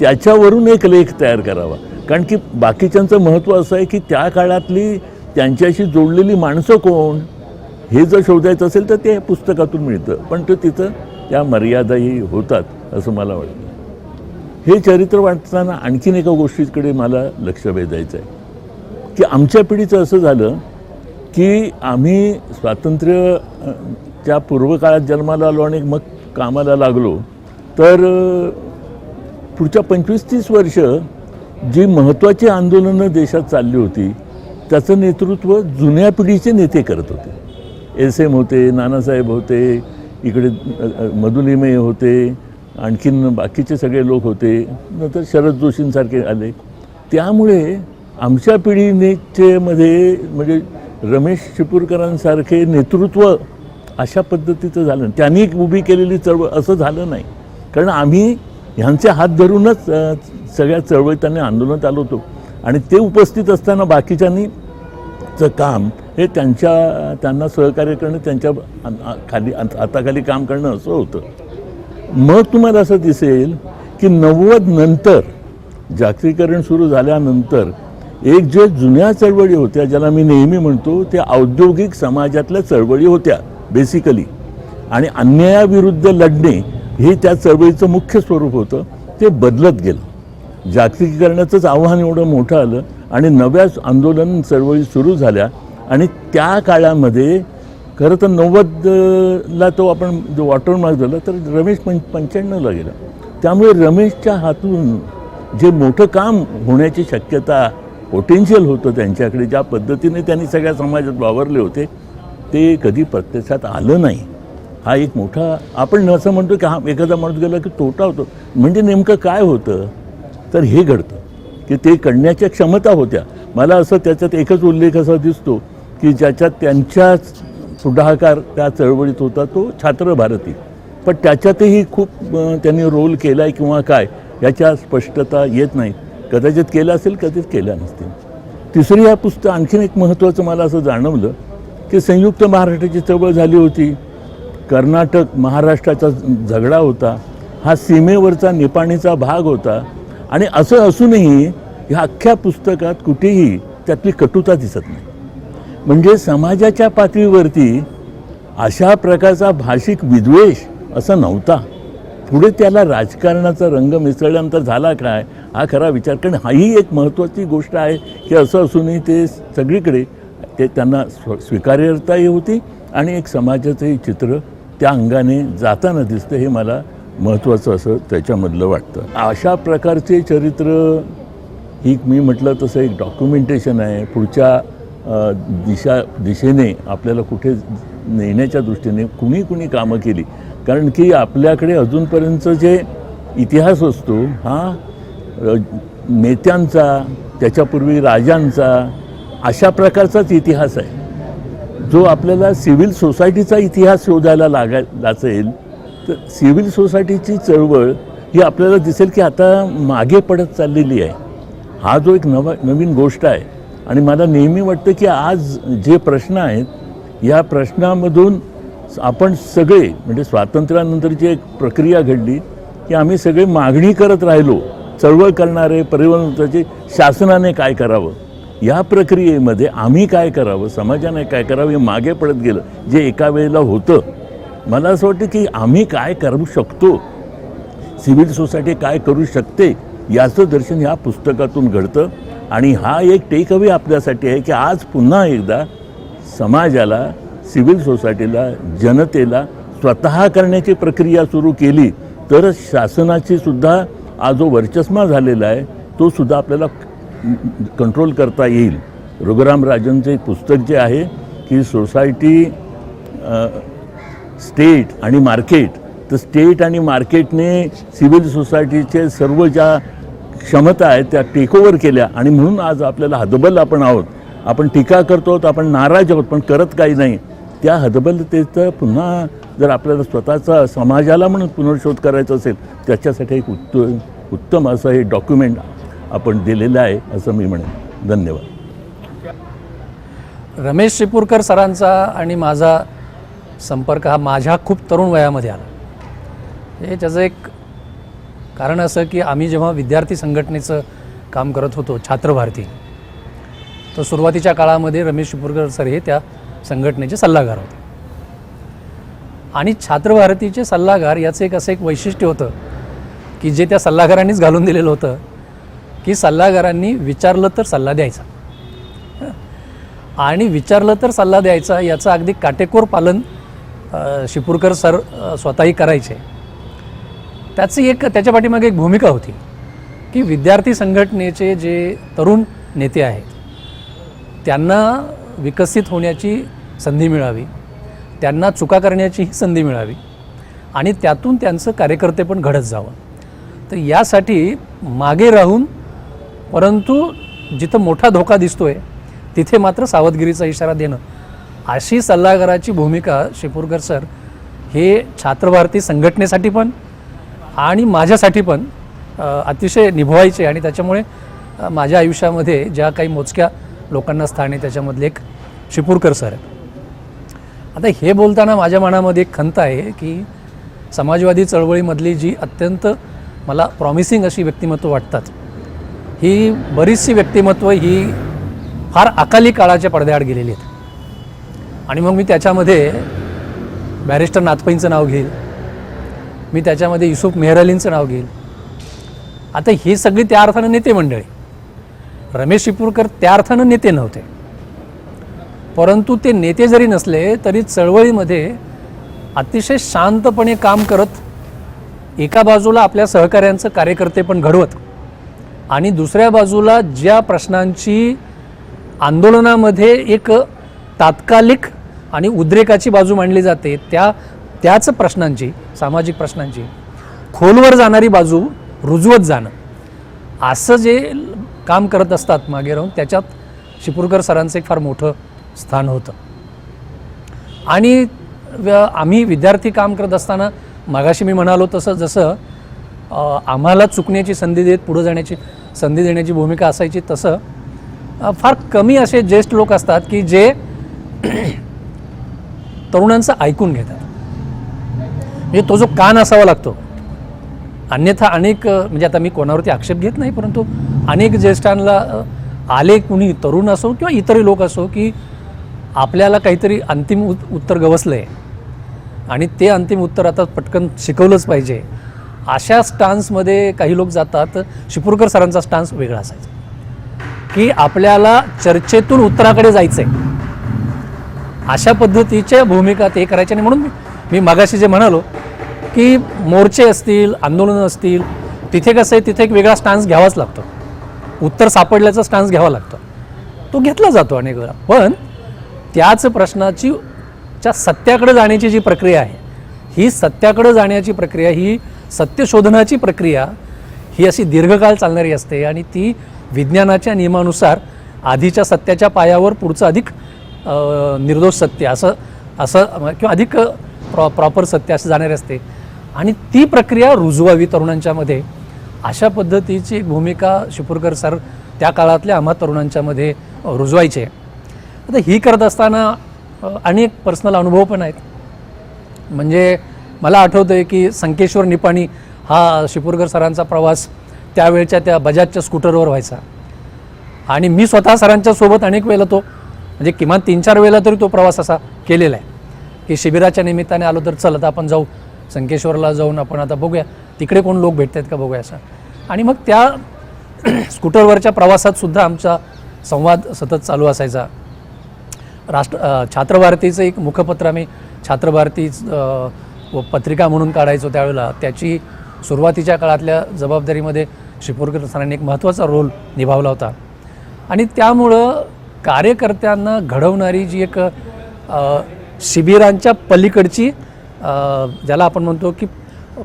त्याच्यावरून एक लेख तयार करावा. कारण की बाकीच्यांचं महत्त्व असं आहे की त्या काळातली त्यांच्याशी जोडलेली माणसं कोण हे जर शोधायचं असेल तर ते पुस्तकातून मिळतं, पण तो तिथं त्या मर्यादाही होतात असं मला वाटतं. हे चरित्र वाचताना आणखीन एका गोष्टीकडे मला लक्ष वेधायचं आहे की आमच्या पिढीचं असं झालं की आम्ही स्वातंत्र्याच्या पूर्वकाळात जन्माला आलो आणि मग कामाला लागलो, तर पुढच्या 25-30 वर्ष जी महत्त्वाची आंदोलनं देशात चालली होती त्याचं नेतृत्व जुन्या पिढीचे नेते करत होते. SM होते, नानासाहेब होते, इकडे मधुलिमे होते, आणखीन बाकीचे सगळे लोक होते, नंतर शरद जोशींसारखे आले. त्यामुळे आमच्या पिढीचे मध्ये म्हणजे रमेश चिपळूणकरांसारखे नेतृत्व अशा पद्धतीचं झालं. त्यांनी उभी केलेली चळवळ असं झालं नाही, कारण आम्ही ह्यांचे हात धरूनच सगळ्या चळवळीत त्यांनी आंदोलनात आलो होतो. आणि ते उपस्थित असताना बाकीच्यांनी चं काम हे त्यांना सहकार्य करणं, त्यांच्या हाताखाली काम करणं असं होतं. मग तुम्हाला असं दिसेल की 90 नंतर जागतिकीकरण सुरू झाल्यानंतर एक जे जुन्या चळवळी होत्या, ज्याला मी नेहमी म्हणतो, त्या औद्योगिक समाजातल्या चळवळी होत्या बेसिकली, आणि अन्यायाविरुद्ध लढणे हे त्या चळवळीचं मुख्य स्वरूप होतं. ते बदलत गेलं. जागतिकीकरणाचंच आव्हान एवढं मोठं आलं आणि नव्या आंदोलन चळवळी सुरू झाल्या. आणि त्या काळामध्ये खरं तर 90ला तो आपण जो वॉटरमार्क झाला तर रमेश 95ला गेला. त्यामुळे रमेशच्या हातून जे मोठं काम होण्याची शक्यता, पोटेन्शियल होतं त्यांच्याकडे, ज्या पद्धतीने त्यांनी सगळ्या समाजात वावरले होते, ते कधी प्रत्यक्षात आलं नाही. हा एक मोठा, आपण असं म्हणतो की हा एखादा माणूस गेला की तोटा होतो, म्हणजे नेमकं काय होतं तर हे घडतं की ते करण्याच्या क्षमता होत्या. मला असं त्याच्यात एकच उल्लेख असा दिसतो की ज्याच्यात त्यांच्याच पुढाकार त्या चळवळीत होता, तो छात्र भारती. पण त्याच्यातही खूप त्यांनी रोल केला आहे किंवा काय याच्या स्पष्टता येत नाही. कदाचित केलं असेल, कधीच केलं नसतील. तिसरी या पुस्तक आणखीन एक महत्त्वाचं मला असं जाणवलं की संयुक्त महाराष्ट्राची चळवळ झाली होती, कर्नाटक महाराष्ट्राचा झगडा होता, हा सीमेवरचा निपाणीचा भाग होता, आणि असं असूनही ह्या अख्ख्या पुस्तकात कुठेही त्यातली कटुता दिसत नाही. म्हणजे समाजाच्या पातळीवरती अशा प्रकारचा भाषिक विद्वेष असा नव्हता. पुढे त्याला राजकारणाचा रंग मिसळल्यानंतर झाला काय हा खरा विचार, कारण हाही एक महत्त्वाची गोष्ट आहे की असं असूनही ते सगळीकडे ते त्यांना स्वीकार्यताही होती आणि एक समाजाचंही चित्र त्या अंगाने जाताना दिसतं. हे मला महत्त्वाचं असं त्याच्यामधलं वाटतं. अशा प्रकारचे चरित्र ही मी म्हटलं तसं एक डॉक्युमेंटेशन आहे. पुढच्या दिशेने आपल्याला कुठे नेण्याच्या दृष्टीने कुणी कामं केली. कारण की आपल्याकडे अजूनपर्यंतचं जे इतिहास असतो हा नेत्यांचा, त्याच्यापूर्वी राजांचा, अशा प्रकारचाच इतिहास आहे. जो आपल्याला सिव्हिल सोसायटीचा इतिहास शोधायला लागेल तर सिव्हिल सोसायटीची चळवळ ही आपल्याला दिसेल की आता मागे पडत चाललेली आहे. हा जो एक नवीन गोष्ट आहे. आणि मला नेहमी वाटतं की आज जे प्रश्न आहेत या प्रश्नामधून आपण सगळे, म्हणजे स्वातंत्र्यानंतरची एक प्रक्रिया घडली की आम्ही सगळे मागणी करत राहिलो, चळवळ करणारे, परिवर्तनाचे, शासनाने काय करावं, या प्रक्रियेमध्ये आम्ही काय करावं, समाजाने काय करावं, हे मागे पडत गेलं जे एका वेळेला होतं. मला असं वाटतं की आम्ही काय करू शकतो, सिव्हिल सोसायटी काय करू शकते, याचं दर्शन ह्या पुस्तकातून घडतं. आणि हा एक टेक अवे आपल्यासाठी आहे की आज पुन्हा एकदा समाजाला, सिव्हिल सोसायटीला, जनतेला स्वतः करण्याची प्रक्रिया सुरू केली तर शासनाची सुद्धा हा जो वर्चस्व झालेला आहे तो सुद्धा आपल्याला कंट्रोल करता येईल. रघुराम राजनचे एक पुस्तक जे आहे की सोसायटी, स्टेट आणि मार्केट, तर स्टेट आणि मार्केटने सिव्हिल सोसायटीचे सर्व ज्या क्षमता आहेत त्या टेकओव्हर केल्या आणि म्हणून आज आपल्याला हतबल आपण आहोत. आपण टीका करतो, आपण नाराज आहोत, पण करत काही नाही. त्या हतबलतेचं पुन्हा जर आपल्याला स्वतःचा समाजाला म्हणून पुनर्शोध करायचा असेल त्याच्यासाठी एक उत्तम असं हे डॉक्युमेंट आपण दिलेलं आहे असं मी म्हणेन. धन्यवाद. रमेश चिपूरकर सरांचा आणि माझा संपर्क हा माझ्या खूप तरुण वयामध्ये आला. हे त्याचं एक कारण असं की आम्ही जेव्हा विद्यार्थी संघटनेचं काम करत होतो, छात्र भारती, तर सुरुवातीच्या काळामध्ये रमेश चिपूरकर सर हे त्या संघटनेचे सल्लागार होते. आणि छात्र भारतीचे सल्लागार याचं एक वैशिष्ट्य होतं की जे त्या सल्लागारांनीच घालून दिलेलं होतं की सल्लागारांनी विचारलं तर सल्ला द्यायचा, आणि विचारलं तर सल्ला द्यायचा याचं अगदी काटेकोर पालन चिपूरकर सर स्वतःही करायचे. त्याच्या पाठीमागे एक भूमिका होती की विद्यार्थी संघटनेचे जे तरुण नेते आहेत त्यांना विकसित होण्याची संधी मिळावी, त्यांना चुका करण्याचीही संधी मिळावी आणि त्यातून त्यांचं कार्यकर्ते पण घडत जावं. तर यासाठी मागे राहून, परंतु जिथं मोठा धोका दिसतोय तिथे मात्र सावधगिरीचा इशारा देणं, अशी सल्लागाराची भूमिका चिपूरकर सर हे छात्र भारती संघटनेसाठी पण आणि माझ्यासाठी पण अतिशय निभवायचे. आणि त्याच्यामुळे माझ्या आयुष्यामध्ये ज्या काही मोजक्या लोकांना स्थान आहे त्याच्यामधले एक शिपूरकर सर आहे. आता हे बोलताना माझ्या मनामध्ये एक खंत आहे की समाजवादी चळवळीमधली जी अत्यंत मला प्रॉमिसिंग अशी व्यक्तिमत्व वाटतात, ही बरीचशी व्यक्तिमत्व ही फार अकाली काळाच्या पडद्याआड गेलेली आहेत. आणि मग मी त्याच्यामध्ये बॅरिस्टर नाथपैंचं नाव घेईल, मी त्याच्यामध्ये युसुफ मेहरअलींचं नाव घेईल. आता ही सगळी त्या अर्थानं नेते मंडळी. रमेश शिपूरकर त्या अर्थानं नेते नव्हते, परंतु ते नेते जरी नसले तरी चळवळीमध्ये अतिशय शांतपणे काम करत एका बाजूला आपल्या सहकाऱ्यांचं कार्यकर्ते पण घडवत आणि दुसऱ्या बाजूला ज्या प्रश्नांची आंदोलनामध्ये एक तात्कालिक आणि उद्रेकाची बाजू मांडली जाते त्याच प्रश्नांची, सामाजिक प्रश्नांची खोलवर जाणारी बाजू रुजवत जाणं, असं जे काम करत असतात मागे राहून, त्याच्यात शिपूरकर सरांचं एक फार मोठं स्थान होतं. आणि आम्ही विद्यार्थी काम करत असताना मागाशी मी म्हणालो तसं, जसं आम्हाला चुकण्याची संधी देत पुढं जाण्याची संधी देण्याची भूमिका असायची, तसं फार कमी असे ज्येष्ठ लोक असतात की जे तरुणांचं ऐकून घेतात. म्हणजे तो जो कान असावा लागतो. अन्यथा अनेक, म्हणजे आता मी कोणावरती आक्षेप घेत नाही, परंतु अनेक ज्येष्ठांना आले, कुणी तरुण असो किंवा इतरही लोक असो, की आपल्याला काहीतरी अंतिम उत्तर गवसलं आहे आणि ते अंतिम उत्तर आता पटकन शिकवलंच पाहिजे, अशा स्टान्समध्ये काही लोक जातात. शिपूरकर सरांचा स्टान्स वेगळा असायचा की आपल्याला चर्चेतून उत्तराकडे जायचं आहे, अशा पद्धतीच्या भूमिका ते करायच्या. आणि म्हणून मी मागाशी जे म्हणालो की मोर्चे असतील, आंदोलनं असतील, तिथे कसं आहे, तिथे एक वेगळा स्टान्स घ्यावाच लागतो. उत्तर सापडल्याचा स्टान्स घ्यावा लागतो, तो घेतला जातो अनेक वेळा. पण त्याच प्रश्नाची सत्याकडे जाण्याची जी प्रक्रिया आहे, ही सत्याकडे जाण्याची प्रक्रिया, ही सत्य शोधनाची प्रक्रिया, ही अशी दीर्घकाळ चालणारी असते आणि ती विज्ञानाच्या नियमानुसार आधीच्या सत्याच्या पायावर पुढचं अधिक निर्दोष सत्य असं किंवा अधिक प्रॉपर सत्य असं जाणारे असते. आणि ती प्रक्रिया रुजवावी तरुणांच्यामध्ये, अशा पद्धतीची एक भूमिका शिपूरकर सर त्या काळातल्या आम्हा तरुणांच्यामध्ये रुजवायचे. आता ही करत असताना अनेक पर्सनल अनुभव पण आहेत. म्हणजे मला आठवतं आहे की संकेश्वर निपाणी हा शिपूरकर सरांचा प्रवास त्यावेळच्या त्या बजाजच्या स्कूटरवर व्हायचा आणि मी स्वतः सरांच्या सोबत अनेक वेळेला तो, म्हणजे किमान 3-4 वेळेला तरी तो प्रवास असा केलेला आहे की शिबिराच्या निमित्ताने आलो तर चल आता आपण जाऊ संकेश्वरला, जाऊन आपण आता बघूया तिकडे कोण लोक भेटतात का बघूया असं. आणि मग त्या स्कूटरवरच्या प्रवासात सुद्धा आमचा संवाद सतत चालू असायचा. छात्रभारतीचं एक मुखपत्र आम्ही छात्रभारती पत्रिका म्हणून काढायचो त्यावेळेला. त्याची सुरुवातीच्या काळातल्या जबाबदारीमध्ये शिपूरकर सरांनी एक महत्त्वाचा रोल निभावला होता. आणि त्यामुळं कार्यकर्त्यांना घडवणारी जी एक शिबिरांच्या पलीकडची, ज्याला आपण म्हणतो की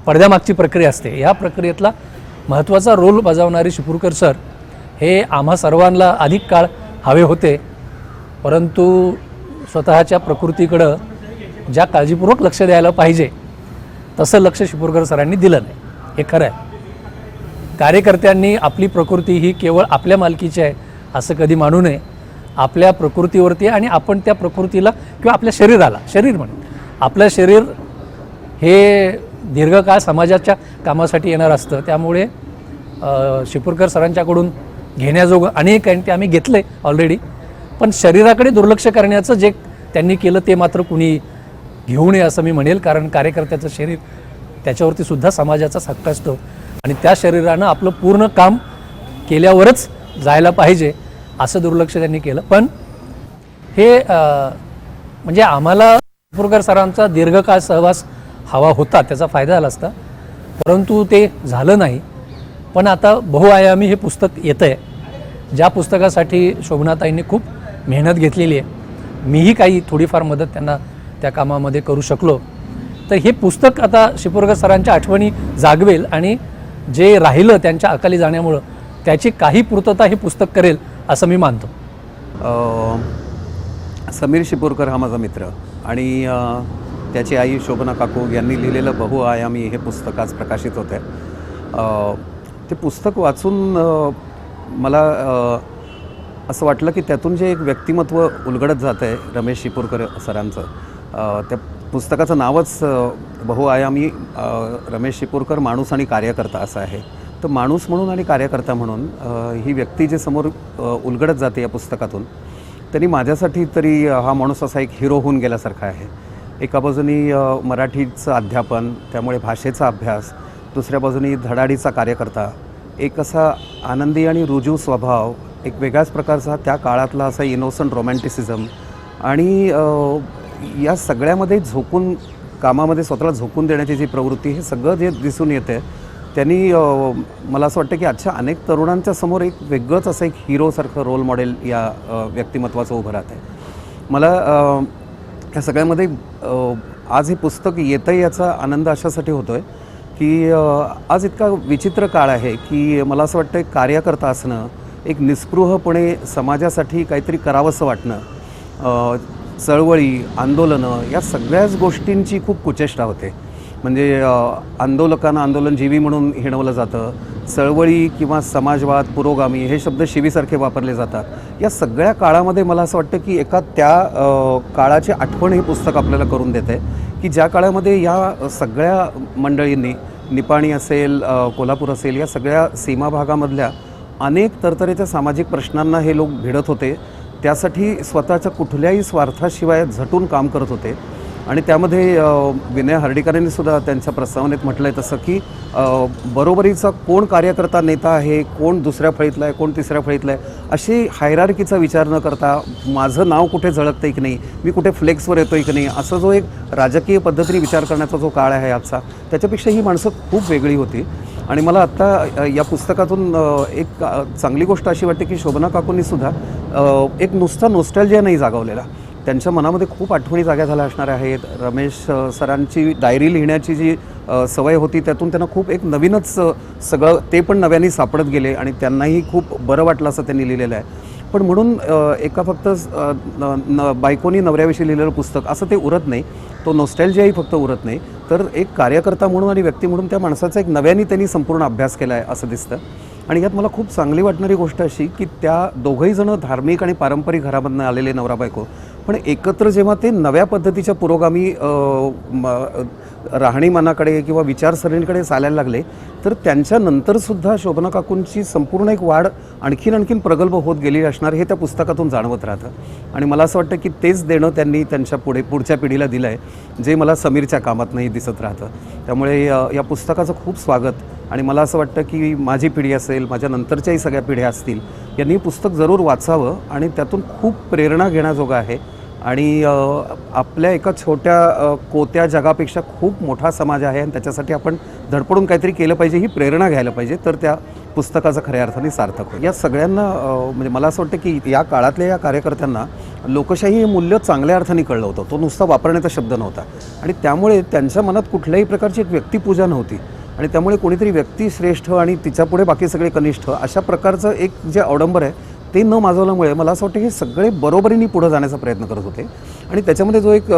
पडद्यामागची प्रक्रिया असते, या प्रक्रियेतला महत्त्वाचा रोल बजावणारे शिपूरकर सर हे आम्हा सर्वांना अधिक काळ हवे होते. परंतु स्वतःच्या प्रकृतीकडं ज्या काळजीपूर्वक लक्ष द्यायला पाहिजे तसं लक्ष शिपूरकर सरांनी दिलं नाही, हे खरं आहे. कार्यकर्त्यांनी आपली प्रकृती ही केवळ आपल्या मालकीची आहे असं कधी मानू नये. आपल्या प्रकृतीवरती आणि आपण त्या प्रकृतीला किंवा आपल्या शरीराला, शरीर म्हणून आपलं शरीर हे दीर्घकाळ समाजाच्या कामासाठी येणार असतं. त्यामुळे शिपूरकर सरांच्याकडून घेण्याजोगं अनेक आहे, ते आम्ही घेतले ऑलरेडी. पण शरीराकडे दुर्लक्ष करण्याचं जे त्यांनी केलं ते मात्र कुणी घेऊ नये असं मी म्हणेल. कारण कार्यकर्त्याचं शरीर, त्याच्यावरती सुद्धा समाजाचा हक्क असतो आणि त्या शरीरानं आपलं पूर्ण काम केल्यावरच जायला पाहिजे असं दुर्लक्ष त्यांनी केलं. पण हे म्हणजे आम्हाला शिपूरकर सरांचा दीर्घकाळ सहवास हवा होता, त्याचा फायदा झाला असता, परंतु ते झालं नाही. पण आता बहुआयामी हे पुस्तक येतं आहे, ज्या पुस्तकासाठी शोभनाताईंनी खूप मेहनत घेतलेली आहे. मीही काही थोडीफार मदत त्यांना त्या कामामध्ये करू शकलो. तर हे पुस्तक आता शिपूरकर सरांच्या आठवणी जागवेल आणि जे राहिलं त्यांच्या अकाली जाण्यामुळं त्याची काही पूर्तता हे पुस्तक करेल असं मी मानतो. समीर शिपूरकर हा माझा मित्र आणि त्याची आई शोभना काकू यांनी लिहिलेलं बहुआयामी हे पुस्तक आज प्रकाशित होतं आहे. ते पुस्तक वाचून मला असं वाटलं की त्यातून जे एक व्यक्तिमत्व उलगडत जातं आहे रमेश शिपूरकर सरांचं, त्या पुस्तकाचं नावच बहुआयामी रमेश शिपूरकर माणूस आणि कार्यकर्ता असं आहे. तर माणूस म्हणून आणि कार्यकर्ता म्हणून ही व्यक्ती जे समोर उलगडत जाते या पुस्तकातून, त्यांनी माझ्यासाठी तरी हा माणूस असा एक हिरो होऊन गेल्यासारखा आहे. एका बाजूनी मराठीचं अध्यापन, त्यामुळे भाषेचा अभ्यास, दुसऱ्या बाजूनी धडाडीचा कार्यकर्ता, एक असा आनंदी आणि रुजू स्वभाव, एक वेगळ्याच प्रकारचा त्या काळातला असा इनोसंट रोमॅन्टिसिझम आणि या सगळ्यामध्ये झोकून कामामध्ये स्वतःला झोकून देण्याची जी प्रवृत्ती, हे सगळं जे दिसून येते त्यांनी मला असं वाटतं की आजच्या अनेक तरुणांच्या समोर एक वेगळंच असं एक हिरोसारखं रोल मॉडेल या व्यक्तिमत्वाचं उभं राहत आहे. मला या सगळ्यामध्ये आज हे पुस्तक येतं आहे याचा आनंद अशासाठी होतो आहे की आज इतका विचित्र काळ आहे की मला असं वाटतं एक कार्यकर्ता असणं, एक निस्पृहपणे समाजासाठी काहीतरी करावंसं वाटणं, चळवळी, आंदोलनं या सगळ्याच गोष्टींची खूप कुचेष्टा होते. म्हणजे आंदोलकांना आंदोलनजीवी म्हणून हिणवलं जातं, चळवळी किंवा समाजवाद, पुरोगामी हे शब्द शिवीसारखे वापरले जातात. या सगळ्या काळामध्ये मला असं वाटतं की एका त्या काळाची आठवण हे पुस्तक आपल्याला करून देतं आहे की ज्या काळामध्ये या सगळ्या मंडळींनी, निपाणी असेल, कोल्हापूर असेल, या सगळ्या सीमा भागामधल्या अनेक तरतरेच्या सामाजिक प्रश्नांना हे लोक भिडत होते. त्यासाठी स्वतःच्या कुठल्याही स्वार्थाशिवाय झटून काम करत होते. आणि त्यामध्ये विनय हर्डीकरांनी सुद्धा त्यांच्या प्रस्तावनेत म्हटलं आहे तसं की बरोबरीचा कोण कार्यकर्ता नेता आहे, कोण दुसऱ्या फळीतला आहे, कोण तिसऱ्या फळीतला आहे, अशी हायरार्कीचा विचार न करता माझं नाव कुठे झळकतं आहे की नाही, मी कुठे फ्लेक्सवर येतो आहे की नाही, असा जो एक राजकीय पद्धतीने विचार करण्याचा जो काळ आहे आजचा, त्याच्यापेक्षा ही माणसं खूप वेगळी होती. आणि मला आत्ता या पुस्तकातून एक चांगली गोष्ट अशी वाटते की शोभना काकूंनीसुद्धा एक नुसता नोस्टॅल्जिया नाही जागवलेला, त्यांच्या मनामध्ये खूप आठवणी जाग्या झाल्या असणार आहेत. रमेश सरांची डायरी लिहिण्याची जी सवय होती त्यातून त्यांना खूप एक नवीनच सगळं ते पण नव्याने सापडत गेले आणि त्यांनाही खूप बरं वाटलं असं त्यांनी लिहिलेलं आहे. पण म्हणून एका फक्त बायकोनी नवऱ्याविषयी लिहिलेलं पुस्तक असं ते उरत नाही, तो नॉस्टॅल्जियाही फक्त उरत नाही, तर एक कार्यकर्ता म्हणून आणि व्यक्ती म्हणून त्या माणसाचा एक नव्याने त्यांनी संपूर्ण अभ्यास केला आहे असं दिसतं. आणि यात मला खूप चांगली वाटणारी गोष्ट अशी की त्या दोघंही जणं धार्मिक आणि पारंपरिक घरामधनं आलेले नवरा बायको, पण एकत्र जेव्हा ते नव्या पद्धतीच्या पुरोगामी राहणीमानाकडे किंवा विचारसरणीकडे चालायला लागले, तर त्यांच्यानंतरसुद्धा शोभना काकूंची संपूर्ण एक वाढ आणखीन प्रगल्भ होत गेली असणार हे त्या पुस्तकातून जाणवत राहतं. आणि मला असं वाटतं की तेच देणं त्यांनी त्यांच्या पुढच्या पिढीला दिलं आहे, जे मला समीरच्या कामातनंही दिसत राहतं. त्यामुळे या पुस्तकाचं खूप स्वागत. आणि मला असं वाटतं की माझी पिढी असेल, माझ्या नंतरच्याही सगळ्या पिढ्या असतील, यांनी पुस्तक जरूर वाचावं आणि त्यातून खूप प्रेरणा घेण्याजोगं आहे. आणि आपल्या एका छोट्या कोत्या जगापेक्षा खूप मोठा समाज आहे आणि त्याच्यासाठी आपण धडपडून काहीतरी केलं पाहिजे, ही प्रेरणा घ्यायला पाहिजे, तर त्या पुस्तकाचं खऱ्या अर्थाने सार्थक होईल. या सगळ्यांना म्हणजे मला असं वाटतं की या काळातल्या या कार्यकर्त्यांना लोकशाही हे मूल्य चांगल्या अर्थाने कळलं होतं, तो नुसता वापरण्याचा शब्द नव्हता. आणि त्यामुळे त्यांच्या मनात कुठल्याही प्रकारची एक व्यक्तिपूजा नव्हती. आणि त्यामुळे कोणीतरी व्यक्ती श्रेष्ठ आणि तिच्यापुढे बाकी सगळे कनिष्ठ अशा प्रकारचं एक जे अवडंबर आहे ते न माजवल्यामुळे मला असं वाटतं हे सगळे बरोबरीने पुढं जाण्याचा प्रयत्न करत होते. आणि त्याच्यामध्ये जो एक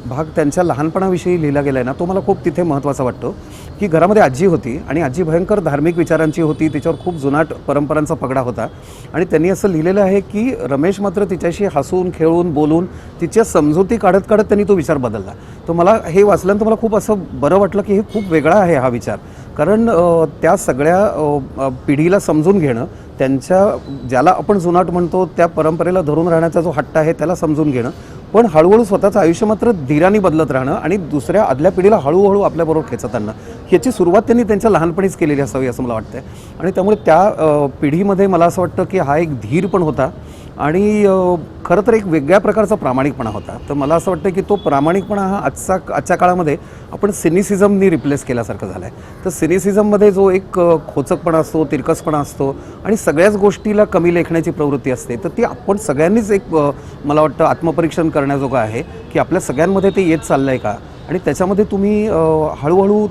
भाग त्यांच्या लहानपणाविषयी लिहिला गेला आहे ना, तो मला खूप तिथे महत्त्वाचा वाटतो की घरामध्ये आजी होती आणि आजी भयंकर धार्मिक विचारांची होती, तिच्यावर खूप जुनाट परंपरांचा पगडा होता. आणि त्यांनी असं लिहिलेलं आहे की रमेश मात्र तिच्याशी हसून खेळून बोलून तिच्या समजुती काढत काढत त्यांनी तो विचार बदलला. तर मला हे वाचल्यानंतर मला खूप असं बरं वाटलं की हे खूप वेगळा आहे हा विचार. कारण त्या सगळ्या पिढीला समजून घेणं, त्यांच्या ज्याला आपण जुनाट म्हणतो त्या परंपरेला धरून राहण्याचा जो हट्ट आहे त्याला समजून घेणं, पण हळूहळू स्वतःचं आयुष्य मात्र धीराने बदलत राहणं आणि दुसऱ्या आदल्या पिढीला हळूहळू आपल्याबरोबर खेचत आणणं, ह्याची सुरुवात त्यांनी त्यांच्या लहानपणीच केलेली असावी असं मला वाटतं. आणि त्यामुळे त्या पिढीमध्ये मला असं वाटतं की हा एक धीर पण होता आणि खरं तर एक वेगळ्या प्रकारचा प्रामाणिकपणा होता. तर मला असं वाटतं की तो प्रामाणिकपणा हा आजच्या काळामध्ये आपण सिनिसिझमनी रिप्लेस केल्यासारखं झाला आहे. तर सिनिसिझममध्ये जो एक खोचकपणा असतो, तिरकसपणा असतो आणि सगळ्याच गोष्टीला कमी लेखण्याची प्रवृत्ती असते, तर ती आपण सगळ्यांनीच एक मला वाटतं आत्मपरीक्षण करण्याजोगं आहे की आपल्या सगळ्यांमध्ये ते येत चाललं आहे का. आणि त्याच्यामध्ये तुम्ही हळूहळू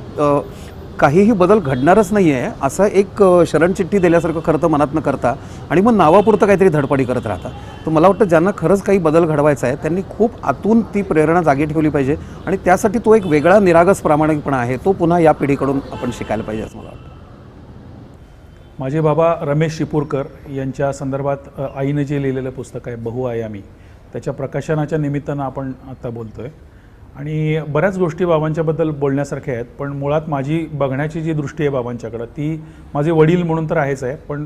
काहीही बदल घडणारच नाही आहे असं एक शरणचिठ्ठी दिल्यासारखं खरं तर मनात न करता आणि मग नावापुरतं काहीतरी धडपडी करत राहता. तर मला वाटतं ज्यांना खरंच काही बदल घडवायचा आहे त्यांनी खूप आतून ती प्रेरणा जागी ठेवली पाहिजे आणि त्यासाठी तो एक वेगळा निरागस प्रामाणिकपणा आहे, तो पुन्हा या पिढीकडून आपण शिकायला पाहिजे असं मला वाटतं. माझे बाबा रमेश शिपूरकर यांच्या संदर्भात आईनं जे लिहिलेलं पुस्तक आहे बहुआयामी, त्याच्या प्रकाशनाच्या निमित्तानं आपण आता बोलतो आहे. आणि बऱ्याच गोष्टी बाबांच्याबद्दल बोलण्यासारख्या आहेत, पण मुळात माझी बघण्याची जी दृष्टी आहे बाबांच्याकडं ती माझे वडील म्हणून तर आहेच आहे, पण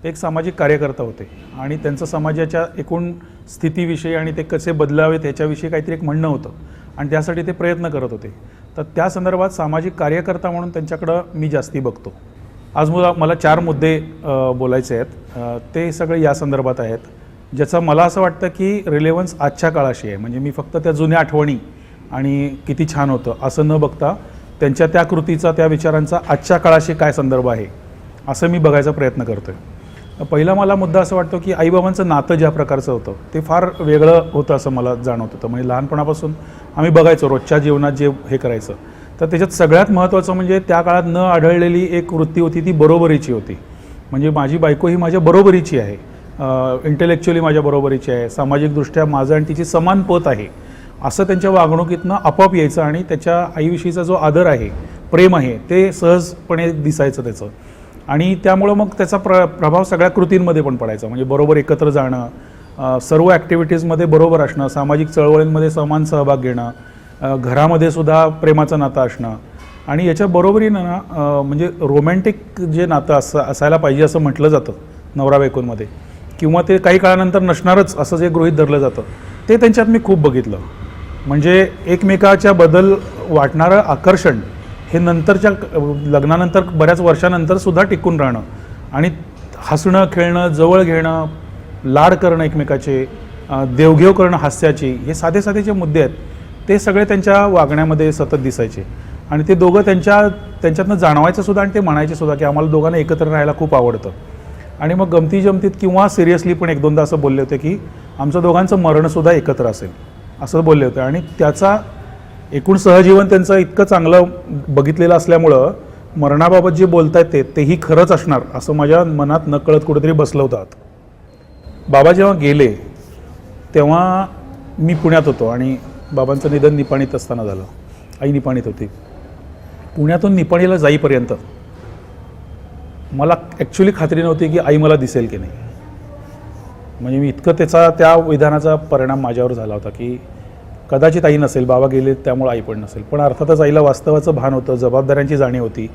ते एक सामाजिक कार्यकर्ता होते आणि त्यांचं समाजाच्या एकूण स्थितीविषयी आणि ते कसे बदलावेत ह्याच्याविषयी काहीतरी एक म्हणणं होतं आणि त्यासाठी ते प्रयत्न करत होते. तर त्या संदर्भात सामाजिक कार्यकर्ता म्हणून त्यांच्याकडं मी जास्ती बघतो. आज मला 4 मुद्दे बोलायचे आहेत. ते सगळे या संदर्भात आहेत, ज्याचा मला असं वाटतं की रिलेव्हन्स आजच्या काळाशी आहे. म्हणजे मी फक्त त्या जुन्या आठवणी आणि किती छान होतं असं न बघता त्यांच्या त्या कृतीचा, त्या विचारांचा आजच्या काळाशी काय संदर्भ आहे असं मी बघायचा प्रयत्न करतो आहे. पहिला मला मुद्दा असं वाटतो की आईबाबांचं नातं ज्या प्रकारचं होतं ते फार वेगळं होतं असं मला जाणवत होतं. म्हणजे लहानपणापासून आम्ही बघायचो रोजच्या जीवनात जे हे करायचं, तर त्याच्यात सगळ्यात महत्त्वाचं म्हणजे त्या काळात न आढळलेली एक वृत्ती होती, ती बरोबरीची होती. म्हणजे माझी बायको ही माझ्या बरोबरीची आहे, इंटेलेक्च्युअली माझ्या बरोबरीची आहे, सामाजिकदृष्ट्या माझं आणि तिची समान पत आहे असं त्यांच्या वागणुकीतनं आपोआप यायचं आणि त्याच्या आईविषयीचा जो आदर आहे, प्रेम आहे, ते सहजपणे दिसायचं त्याचं. आणि त्यामुळं मग त्याचा प्रभाव सगळ्या कृतींमध्ये पण पडायचा. म्हणजे बरोबर एकत्र जाणं, सर्व ॲक्टिव्हिटीजमध्ये बरोबर असणं, सामाजिक चळवळींमध्ये समान सहभाग घेणं, घरामध्ये सुद्धा प्रेमाचं नातं असणं. आणि याच्या बरोबरीनं ना म्हणजे रोमॅन्टिक जे नातं असायला पाहिजे असं म्हटलं जातं नवरा बायकोंमध्ये, किंवा ते काही काळानंतर नसणारच असं जे गृहीत धरलं जातं, ते त्यांच्यात मी खूप बघितलं. म्हणजे एकमेकाच्या बद्दल वाटणारं आकर्षण हे नंतरच्या लग्नानंतर बऱ्याच वर्षानंतर सुद्धा टिकून राहणं आणि हसणं, खेळणं, जवळ घेणं, लाड करणं एकमेकाचे, देवघेव करणं हास्याची, हे साधे साधे जे मुद्दे आहेत ते सगळे त्यांच्या वागण्यामध्ये सतत दिसायचे. आणि ते दोघं त्यांच्यातनं जाणवायचं सुद्धा आणि ते म्हणायचे सुद्धा की आम्हाला दोघांना एकत्र राहायला खूप आवडतं. आणि मग गमती जमतीत किंवा सिरियसली पण 1-2दा असं बोलले होते की आमचं दोघांचं मरणसुद्धा एकत्र असेल असं बोलले होते. आणि त्याचा एकूण सहजीवन त्यांचं इतकं चांगलं बघितलेलं असल्यामुळं मरणाबाबत जे बोलतायत तेही खरंच असणार असं माझ्या मनात नकळत कुठेतरी बसलं होतं. बाबा जेव्हा गेले तेव्हा मी पुण्यात होतो आणि बाबांचं निधन निपाणीत असताना झालं. आई निपाणीत होती. पुण्यातून निपाणीला जाईपर्यंत मला ॲक्च्युली खात्री नव्हती की आई मला दिसेल की नाही. म्हणजे मी इतकं त्या विधानाचा परिणाम माझ्यावर झाला होता की कदाचित आई नसेल, बाबा गेले त्यामुळे आई पण नसेल. पण अर्थातच आईला वास्तवाचं भान होतं, जबाबदाऱ्यांची जाणीव होती.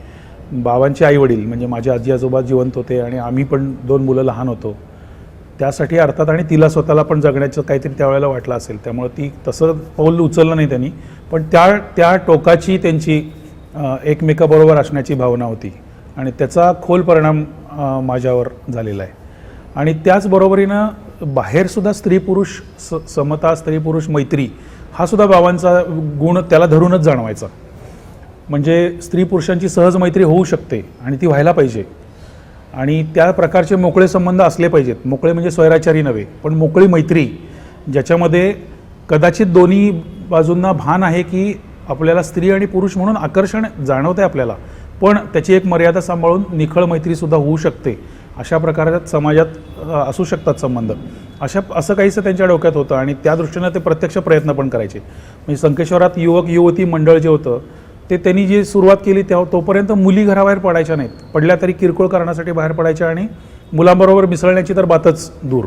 बाबांचे आईवडील म्हणजे माझे आजी आजोबा जिवंत होते आणि आम्ही पण 2 मुलं लहान होतो, त्यासाठी अर्थात आणि तिला स्वतःला पण जगण्याचं काहीतरी त्यावेळेला वाटलं असेल, त्यामुळे ती तसं पाऊल उचललं नाही त्यांनी. पण त्या टोकाची त्यांची एकमेकाबरोबर असण्याची भावना होती आणि त्याचा खोल परिणाम माझ्यावर झालेला आहे. आणि त्याचबरोबरीनं बाहेरसुद्धा स्त्री पुरुष समता, स्त्री पुरुष मैत्री हा सुद्धा बाबांचा गुण त्याला धरूनच जाणवायचा. म्हणजे स्त्री पुरुषांची सहज मैत्री होऊ शकते आणि ती व्हायला पाहिजे आणि त्या प्रकारचे मोकळे संबंध असले पाहिजेत. मोकळे म्हणजे स्वैराचारी नव्हे, पण मोकळी मैत्री ज्याच्यामध्ये कदाचित दोन्ही बाजूंना भान आहे की आपल्याला स्त्री आणि पुरुष म्हणून आकर्षण जाणवतं आहे आपल्याला, पण त्याची एक मर्यादा सांभाळून निखळ मैत्रीसुद्धा होऊ शकते. अशा प्रकारात समाजात असू शकतात संबंध, असं काहीसं त्यांच्या डोक्यात होतं आणि त्या दृष्टीनं ते प्रत्यक्ष प्रयत्न पण करायचे. म्हणजे संकेश्वरात युवक युवती मंडळ जे होतं ते त्यांनी जी सुरुवात केली तोपर्यंत मुली घराबाहेर पडायच्या नाहीत, पडल्या तरी किरकोळ कारणासाठी बाहेर पडायच्या आणि मुलांबरोबर मिसळण्याची तर बातच दूर.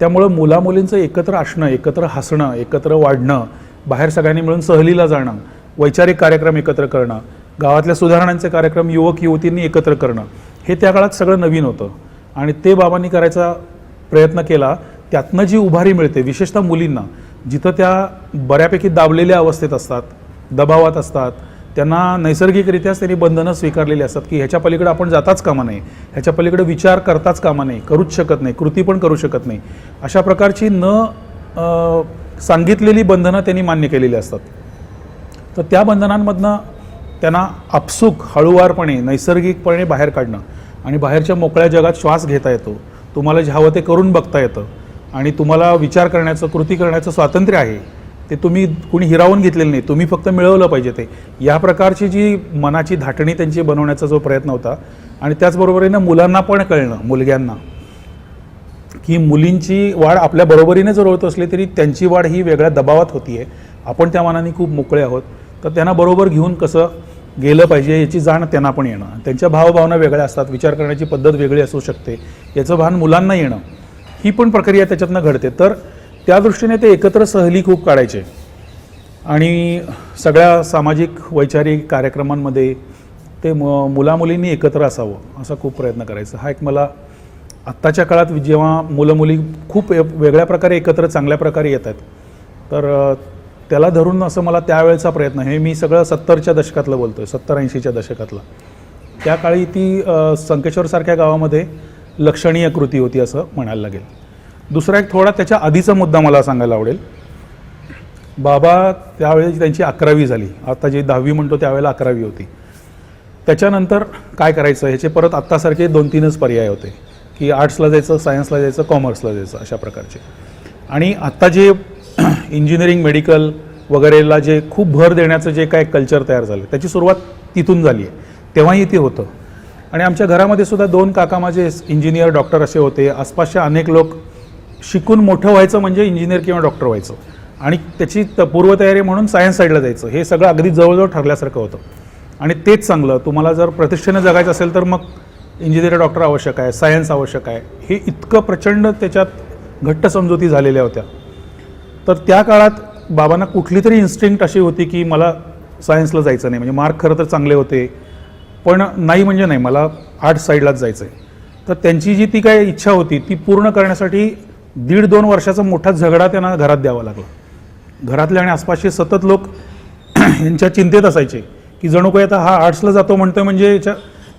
त्यामुळं मुलामुलींचं एकत्र असणं, एकत्र हसणं, एकत्र वाढणं, बाहेर सगळ्यांनी मिळून सहलीला जाणं, वैचारिक कार्यक्रम एकत्र करणं, गावातल्या सुधारणांचे कार्यक्रम युवक युवतींनी एकत्र करणं, हे त्या काळात सगळं नवीन होतं आणि ते बाबांनी करायचा प्रयत्न केला. त्यातनं जी उभारी मिळते विशेषतः मुलींना, जिथं त्या बऱ्यापैकी दाबलेल्या अवस्थेत असतात, दबावात असतात, त्यांना नैसर्गिकरित्याच त्यांनी बंधनं स्वीकारलेली असतात की ह्याच्या पलीकडे आपण जाताच कामा नये, ह्याच्या पलीकडे विचार करताच कामा नये, करूच शकत नाही, कृती पण करू शकत नाही, अशा प्रकारची सांगितलेली बंधनं त्यांनी मान्य केलेली असतात. तर त्या बंधनांमधनं त्यांना आपसूक हळूवारपणे नैसर्गिकपणे बाहेर काढणं आणि बाहेरच्या मोकळ्या जगात श्वास घेता येतो, तुम्हाला जे हवं ते करून बघता येतं आणि तुम्हाला विचार करण्याचं, कृती करण्याचं स्वातंत्र्य आहे, ते तुम्ही कुणी हिरावून घेतलेलं नाही, तुम्ही फक्त मिळवलं पाहिजे ते. या प्रकारची जी मनाची धाटणी त्यांची बनवण्याचा जो प्रयत्न होता. आणि त्याचबरोबरीनं मुलांना पण कळणं, मुलग्यांना, की मुलींची वाढ आपल्या बरोबरीने जर होत असली तरी त्यांची वाढ ही वेगळ्या दबावात होती आहे, आपण त्या मानाने खूप मोकळे आहोत, तर त्यांना बरोबर घेऊन कसं गेलं पाहिजे याची जाण त्यांना पण येणं, त्यांच्या भावभावना वेगळ्या असतात, विचार करण्याची पद्धत वेगळी असू शकते, याचं भान मुलांना येणं, ही पण प्रक्रिया त्याच्यातनं घडते. तर त्या दृष्टीने ते एकत्र सहली खूप काढायचे आणि सगळ्या सामाजिक वैचारिक कार्यक्रमांमध्ये ते मुलामुलींनी एकत्र असावं असा खूप प्रयत्न करायचा. हा एक मला आत्ताच्या काळात जेव्हा मुलं मुली खूप वेगळ्या प्रकारे एकत्र चांगल्या प्रकारे येत आहेत, तर त्याला धरून असं मला त्यावेळेचा प्रयत्न, हे मी सगळं 70च्या दशकातलं बोलतो आहे, 70-80च्या दशकातलं, त्या काळी ती संकेश्वरसारख्या गावामध्ये लक्षणीय कृती होती असं म्हणायला लागेल. दुसरा एक थोडा त्याच्या आधीचा मुद्दा मला सांगायला आवडेल. बाबा त्यावेळी त्यांची 11वी झाली, आता जे 10वी म्हणतो त्यावेळेला 11वी होती. त्याच्यानंतर काय करायचं ह्याचे परत आत्तासारखे 2-3च पर्याय होते की आर्ट्सला जायचं, सायन्सला जायचं, कॉमर्सला जायचं, अशा प्रकारचे. आणि आत्ता जे इंजिनिअरिंग मेडिकल वगैरेला जे खूप भर देण्याचं जे काय कल्चर तयार झालं त्याची सुरुवात तिथून झाली आहे, तेव्हाही ते होतं. आणि आमच्या घरामध्ये सुद्धा 2 काका माझे इंजिनियर डॉक्टर असे होते. आसपासचे अनेक लोक शिकून मोठं व्हायचं म्हणजे इंजिनियर किंवा डॉक्टर व्हायचं आणि त्याची पूर्वतयारी म्हणून सायन्स साईडला जायचं, हे सगळं अगदी जवळजवळ ठरल्यासारखं होतं. आणि तेच चांगलं, तुम्हाला जर प्रतिष्ठेनं जगायचं असेल तर मग इंजिनियर डॉक्टर आवश्यक आहे, सायन्स आवश्यक आहे, हे इतकं प्रचंड त्याच्यात घट्ट समजुती झालेल्या होत्या. तर त्या काळात बाबांना कुठली तरी इन्स्टिंक्ट अशी होती की मला सायन्सला जायचं नाही, म्हणजे मार्क खरं तर चांगले होते पण नाही म्हणजे नाही, मला आर्ट्स साईडलाच जायचं आहे. तर त्यांची जी ती काय इच्छा होती ती पूर्ण करण्यासाठी 1.5-2 वर्षाचा मोठा झगडा त्यांना घरात द्यावा लागला. घरातले आणि आसपासचे सतत लोक यांच्या चिंतेत असायचे की जणू काही आता हा आर्ट्सला जातो म्हणतोय म्हणजे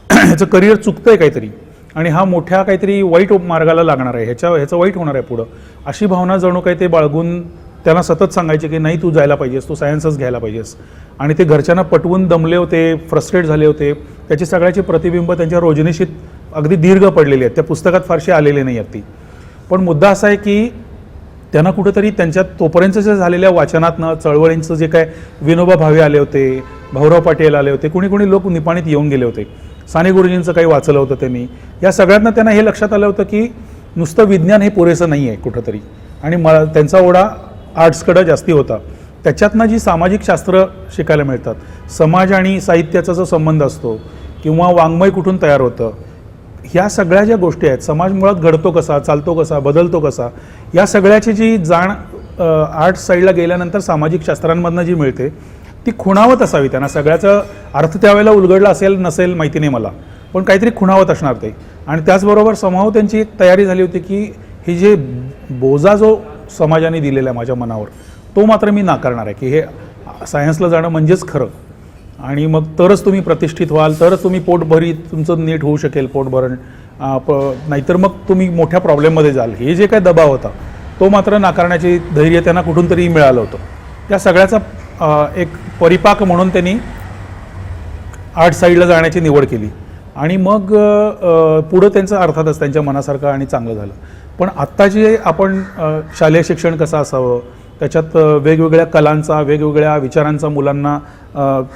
ह्याचं करिअर चुकतंय काहीतरी आणि हा मोठ्या काहीतरी वाईट मार्गाला लागणार आहे, ह्याचं वाईट होणार आहे पुढं, अशी भावना जणू काही ते बाळगून त्यांना सतत सांगायचे की नाही तू जायला पाहिजेस, तू सायन्सच घ्यायला पाहिजेस. आणि ते घरच्यांना पटवून दमले होते, फ्रस्ट्रेट झाले होते. त्याची सगळ्याची प्रतिबिंब त्यांच्या रोजनिशीत अगदी दीर्घ पडलेली आहेत, त्या पुस्तकात फारशी आलेले नाही आहेत ती. पण मुद्दा असा आहे की त्यांना कुठंतरी त्यांच्यात तोपर्यंतच्या झालेल्या वाचनातनं, चळवळींचं जे काय, विनोबा भावे आले होते, भाऊराव पाटील आले होते, कुणी लोक निपाणीत येऊन गेले होते, साने गुरुजींचं काही वाचलं होतं त्यांनी, या सगळ्यांना त्यांना हे लक्षात आलं होतं की नुसतं विज्ञान हे पुरेसं नाही आहे कुठंतरी. आणि त्यांचा ओढा आर्ट्सकडं जास्ती होता. त्याच्यातनं जी सामाजिक शास्त्र शिकायला मिळतात, समाज आणि साहित्याचा जो संबंध असतो किंवा वाङ्मय कुठून तयार होतं, ह्या सगळ्या ज्या गोष्टी आहेत, समाज मुळात घडतो कसा, चालतो कसा, बदलतो कसा, या सगळ्याची जी जाण आर्ट्स साईडला गेल्यानंतर सामाजिक शास्त्रांमधनं जी मिळते ती खुणावत असावी. त्यांना सगळ्याचा अर्थ त्यावेळेला उलगडला असेल नसेल माहिती नाही मला, पण काहीतरी खुणावत असणार ते. आणि त्याचबरोबर समहाव त्यांची एक तयारी झाली होती की हे जे बोजा जो समाजाने दिलेला आहे माझ्या मनावर, तो मात्र मी नाकारणार आहे की हे सायन्सला जाणं म्हणजेच खरं, आणि मग तरच तुम्ही प्रतिष्ठित व्हाल, तरच तुम्ही पोटभरी तुमचं नीट होऊ शकेल पोटभरण, नाहीतर मग तुम्ही मोठ्या प्रॉब्लेममध्ये जाल. हे जे काय दबाव होता तो मात्र नाकारण्याचे धैर्य त्यांना कुठून तरी मिळालं होतं. त्या सगळ्याचा एक परिपाक म्हणून त्यांनी आर्ट साईडला जाण्याची निवड केली आणि मग पुढं त्यांचं अर्थातच त्यांच्या मनासारखं आणि चांगलं झालं. पण आत्ता जे आपण शालेय शिक्षण कसं असावं, त्याच्यात वेगवेगळ्या कलांचा, वेगवेगळ्या विचारांचा मुलांना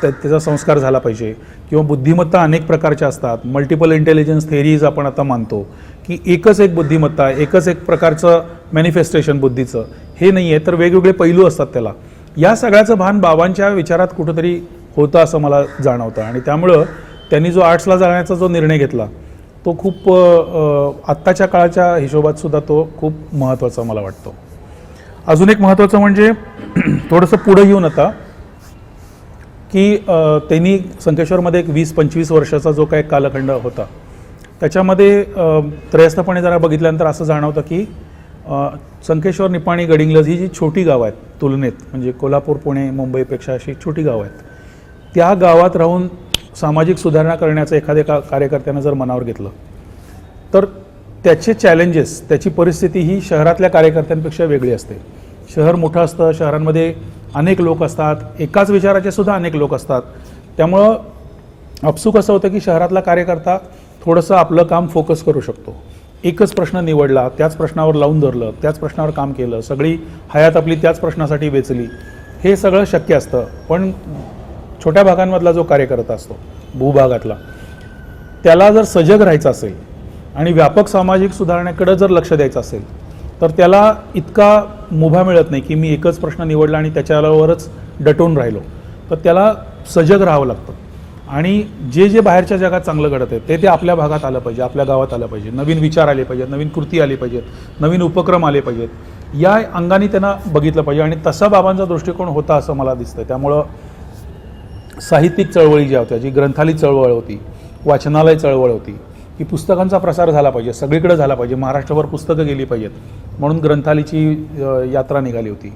त्याचा संस्कार झाला पाहिजे, किंवा बुद्धिमत्ता अनेक प्रकारच्या असतात, मल्टिपल इंटेलिजन्स थेरीज आपण आता मानतो की एकच एक बुद्धिमत्ता, एकच एक प्रकारचं मॅनिफेस्टेशन बुद्धीचं, हे नाही आहे, तर वेगवेगळे पैलू असतात त्याला. या सगळ्याचं भान बाबांच्या विचारात कुठंतरी होतं असं मला जाणवतं. आणि त्यामुळं त्यांनी जो आर्ट्सला जाण्याचा जो निर्णय घेतला तो खूप आत्ताच्या काळाच्या हिशोबात सुद्धा तो खूप महत्त्वाचा मला वाटतो. अजून एक महत्त्वाचं म्हणजे थोडंसं पुढं येऊन आता की त्यांनी संकेश्वरमध्ये एक 20-25 वर्षाचा जो काही कालखंड होता त्याच्यामध्ये त्रयस्थपणे जरा बघितल्यानंतर असं जाणवतं की संकेश्वर, निपाणी, गडिंग्लज ही जी छोटी गावं आहेत तुलनेत, म्हणजे कोल्हापूर, पुणे, मुंबईपेक्षा अशी छोटी गावं आहेत, त्या गावात राहून सामाजिक सुधारणा करण्याचं एखाद्या कार्यकर्त्यानं जर मनावर घेतलं तर त्याचे चॅलेंजेस, त्याची परिस्थिती ही शहरातल्या कार्यकर्त्यांपेक्षा वेगळी असते. शहर मोठं असतं, शहरांमध्ये अनेक लोक असतात, एकाच विचाराचे सुद्धा अनेक लोक असतात. त्यामुळं अपसूक असं होतं की शहरातला कार्यकर्ता थोडंसं आपलं काम फोकस करू शकतो. एकच प्रश्न निवडला, त्याच प्रश्नावर लावून धरलं, त्याच प्रश्नावर काम केलं, सगळी हयात आपली त्याच प्रश्नासाठी वेचली, हे सगळं शक्य असतं. पण छोट्या भागांमधला जो कार्यकर्ता असतो, भूभागातला, त्याला जर सजग राहायचं असेल आणि व्यापक सामाजिक सुधारणेकडे जर लक्ष द्यायचं असेल तर त्याला इतका मुभा मिळत नाही की मी एकच प्रश्न निवडला आणि त्याच्यावरच डटून राहिलो. तर त्याला सजग राहावं लागतं. आणि जे जे बाहेरच्या जगात चांगलं घडत आहे ते आपल्या भागात आलं पाहिजे, आपल्या गावात आलं पाहिजे. नवीन विचार आले पाहिजेत, नवीन कृती आली पाहिजेत, नवीन उपक्रम आले पाहिजेत. या अंगाने त्यांना बघितलं पाहिजे आणि तसा बाबांचा दृष्टिकोन होता असं मला दिसतं. त्यामुळं साहित्यिक चळवळी ज्या होत्या, जी ग्रंथालय चळवळ होती, वाचनालय चळवळ होती, की पुस्तकांचा प्रसार झाला पाहिजे, सगळीकडे झाला पाहिजे, महाराष्ट्रभर पुस्तकं गेली पाहिजेत म्हणून ग्रंथालयाची यात्रा निघाली होती.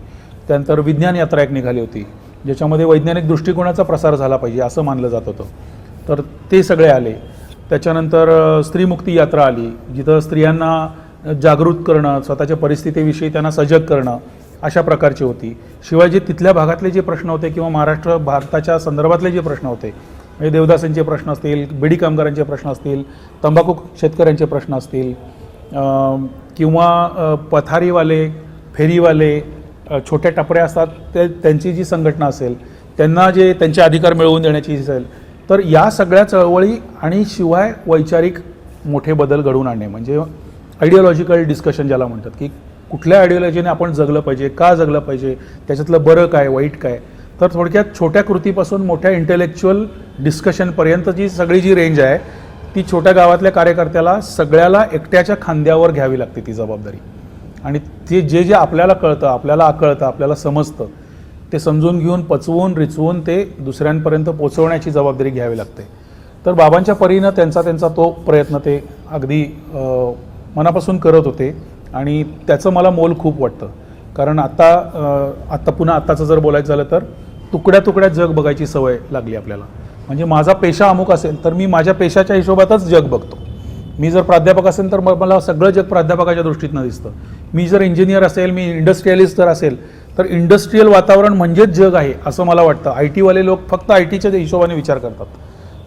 त्यानंतर विज्ञान यात्रा एक निघाली होती, ज्याच्यामध्ये वैज्ञानिक दृष्टिकोनाचा प्रसार झाला पाहिजे असं मानलं जात होतं. तर ते सगळे आले. त्याच्यानंतर स्त्रीमुक्ती यात्रा आली, जिथं स्त्रियांना जागृत करणं, स्वतःच्या परिस्थितीविषयी त्यांना सजग करणं अशा प्रकारची होती. शिवाय जे तिथल्या भागातले जे प्रश्न होते किंवा भारताच्या संदर्भातले जे प्रश्न होते, म्हणजे देवदासांचे प्रश्न असतील, बिडी कामगारांचे प्रश्न असतील, तंबाखू शेतकऱ्यांचे प्रश्न असतील, किंवा पथारीवाले, फेरीवाले, छोट्या टपऱ्या असतात त्यांची जी संघटना असेल, त्यांना जे त्यांचे अधिकार मिळवून देण्याची असेल, तर या सगळ्या चळवळी आणि शिवाय वैचारिक मोठे बदल घडवून आणणे, म्हणजे आयडिओलॉजिकल डिस्कशन ज्याला म्हणतात, की कुठल्या आयडिओलॉजीने आपण जगलं पाहिजे, का जगलं पाहिजे, त्याच्यातलं बरं काय, वाईट काय. तर थोडक्यात छोट्या कृतीपासून मोठ्या इंटेलेक्च्युअल डिस्कशनपर्यंतची सगळी जी रेंज आहे ती छोट्या गावातल्या कार्यकर्त्याला सगळ्याला एकट्याच्या खांद्यावर घ्यावी लागते ती जबाबदारी. आणि ते जे जे आपल्याला कळतं, आपल्याला आकळतं, आपल्याला समजतं, ते समजून घेऊन, पचवून, रिचवून ते दुसऱ्यांपर्यंत पोचवण्याची जबाबदारी घ्यावी लागते. तर बाबांच्या परीनं त्यांचा तो प्रयत्न ते अगदी मनापासून करत होते आणि त्याचं मला मोल खूप वाटतं. कारण आत्ता पुन्हा आत्ताचं जर बोलायचं झालं तर तुकड्या तुकड्यात जग बघायची सवय लागली आपल्याला. म्हणजे माझा पेशा अमुक असेल तर मी माझ्या पेशाच्या हिशोबातच जग बघतो. मी जर प्राध्यापक असेल तर मला सगळं जग प्राध्यापकाच्या दृष्टीतनं दिसतं. मी जर इंजिनियर असेल, मी इंडस्ट्रियलिस्ट जर असेल तर इंडस्ट्रियल वातावरण म्हणजेच जग आहे असं मला वाटतं. IT वाले लोक फक्त ITच्या हिशोबाने विचार करतात.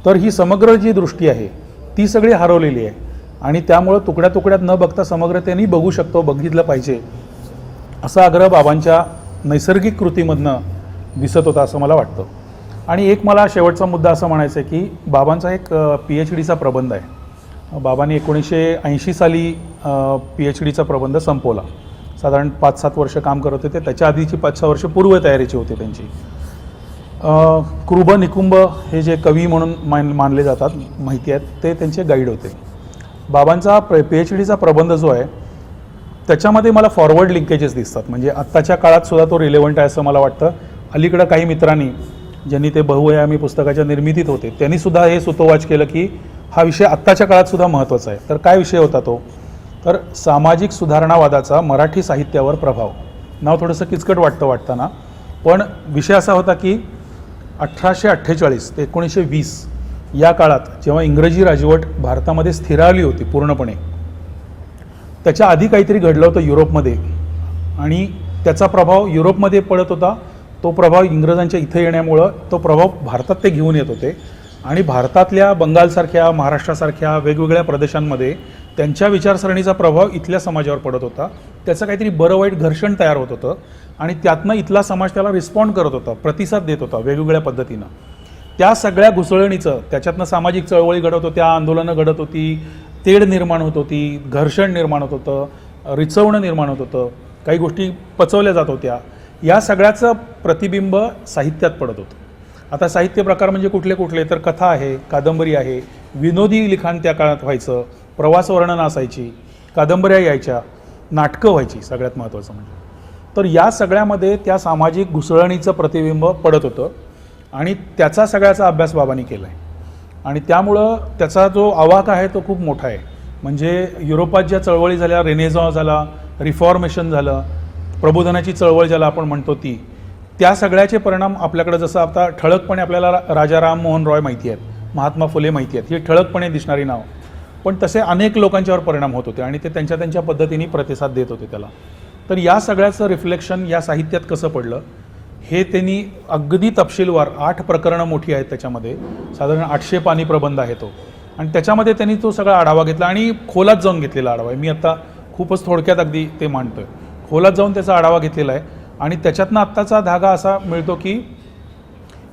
तर ही समग्र जी दृष्टी आहे ती सगळी हरवलेली आहे आणि त्यामुळं तुकड्या तुकड्यात न बघता समग्रतेने बघू शकतो, बघितलं पाहिजे असा आग्रह बाबांच्या नैसर्गिक कृतीमधनं दिसत होता असं मला वाटतं. आणि एक मला शेवटचा मुद्दा असं म्हणायचं आहे की बाबांचा एक PhDचा प्रबंध आहे. बाबांनी 1980 साली PhDचा प्रबंध संपवला. साधारण 5-7 वर्ष काम करत होते. त्याच्या आधीची 5-6 वर्ष पूर्वतयारीची होती त्यांची. कृब निकुंब हे जे कवी म्हणून मानले जातात, माहिती आहेत, ते त्यांचे गाईड होते. बाबांचा PhDचा प्रबंध जो आहे त्याच्यामध्ये मला फॉरवर्ड लिंकेजेस दिसतात. म्हणजे आत्ताच्या काळात सुद्धा तो रिलेव्हंट आहे असं मला वाटतं. अलीकडं काही मित्रांनी ज्यांनी ते बहुआयामी पुस्तकाच्या निर्मितीत होते त्यांनी सुद्धा हे सुतोवाच केलं की हा विषय आत्ताच्या काळात सुद्धा महत्त्वाचा आहे. तर काय विषय होता तो? तर सामाजिक सुधारणावादाचा मराठी साहित्यावर प्रभाव. नाव थोडंसं किचकट वाटताना, पण विषय असा होता की 1848 ते 1920 या काळात जेव्हा इंग्रजी राजवट भारतामध्ये स्थिरावली होती पूर्णपणे, त्याच्या आधी काहीतरी घडलं होतं युरोपमध्ये आणि त्याचा प्रभाव युरोपमध्ये पडत होता. तो प्रभाव इंग्रजांच्या इथे येण्यामुळं तो प्रभाव भारतात ते घेऊन येत होते आणि भारतातल्या बंगालसारख्या, महाराष्ट्रासारख्या वेगवेगळ्या प्रदेशांमध्ये त्यांच्या विचारसरणीचा प्रभाव इथल्या समाजावर पडत होता. त्याचं काहीतरी बरं वाईट घर्षण तयार होत होतं आणि त्यातनं इथला समाज त्याला रिस्पॉन्ड करत होता, प्रतिसाद देत होता वेगवेगळ्या पद्धतीनं. त्या सगळ्या घुसळणीचं, त्याच्यातनं सामाजिक चळवळी घडत होत्या, आंदोलनं घडत होती, तेढ निर्माण होत होती, घर्षण निर्माण होत होतं, रिचवणं निर्माण होत होतं, काही गोष्टी पचवल्या जात होत्या. या सगळ्याचं प्रतिबिंब साहित्यात पडत होतं. आता साहित्य प्रकार म्हणजे कुठले कुठले? तर कथा आहे, कादंबरी आहे, विनोदी लिखाण त्या काळात व्हायचं, प्रवास वर्णनं असायची, कादंबऱ्या यायच्या, नाटकं व्हायची सगळ्यात महत्त्वाचं म्हणजे. तर या सगळ्यामध्ये त्या सामाजिक घुसळणीचं प्रतिबिंब पडत होतं आणि त्याचा सगळ्याचा अभ्यास बाबांनी केला आहे. आणि त्यामुळं त्याचा जो आवाका आहे तो खूप मोठा आहे. म्हणजे युरोपात ज्या चळवळी झाल्या, रेनेसॉन्स झाला, रिफॉर्मेशन झालं, प्रबोधनाची चळवळ ज्याला आपण म्हणतो ती, त्या सगळ्याचे परिणाम आपल्याकडे जसं आता ठळकपणे आपल्याला राजा राममोहन रॉय माहिती आहेत, महात्मा फुले माहिती आहेत, ही ठळकपणे दिसणारी नाव, पण तसे अनेक लोकांच्यावर परिणाम होत होते आणि ते त्यांच्या त्यांच्या पद्धतीने प्रतिसाद देत होते त्याला. तर या सगळ्याचं रिफ्लेक्शन या साहित्यात कसं पडलं हे त्यांनी अगदी तपशीलवार 8 प्रकरणं मोठी आहेत त्याच्यामध्ये, साधारण 800 पानी प्रबंध आहे तो, आणि त्याच्यामध्ये त्यांनी तो सगळा आढावा घेतला आणि खोलात जाऊन घेतलेला आढावा आहे. मी आता खूपच थोडक्यात अगदी ते मांडतोय. खोलात जाऊन त्याचा आढावा घेतलेला आहे आणि त्याच्यातनं आत्ताचा धागा असा मिळतो की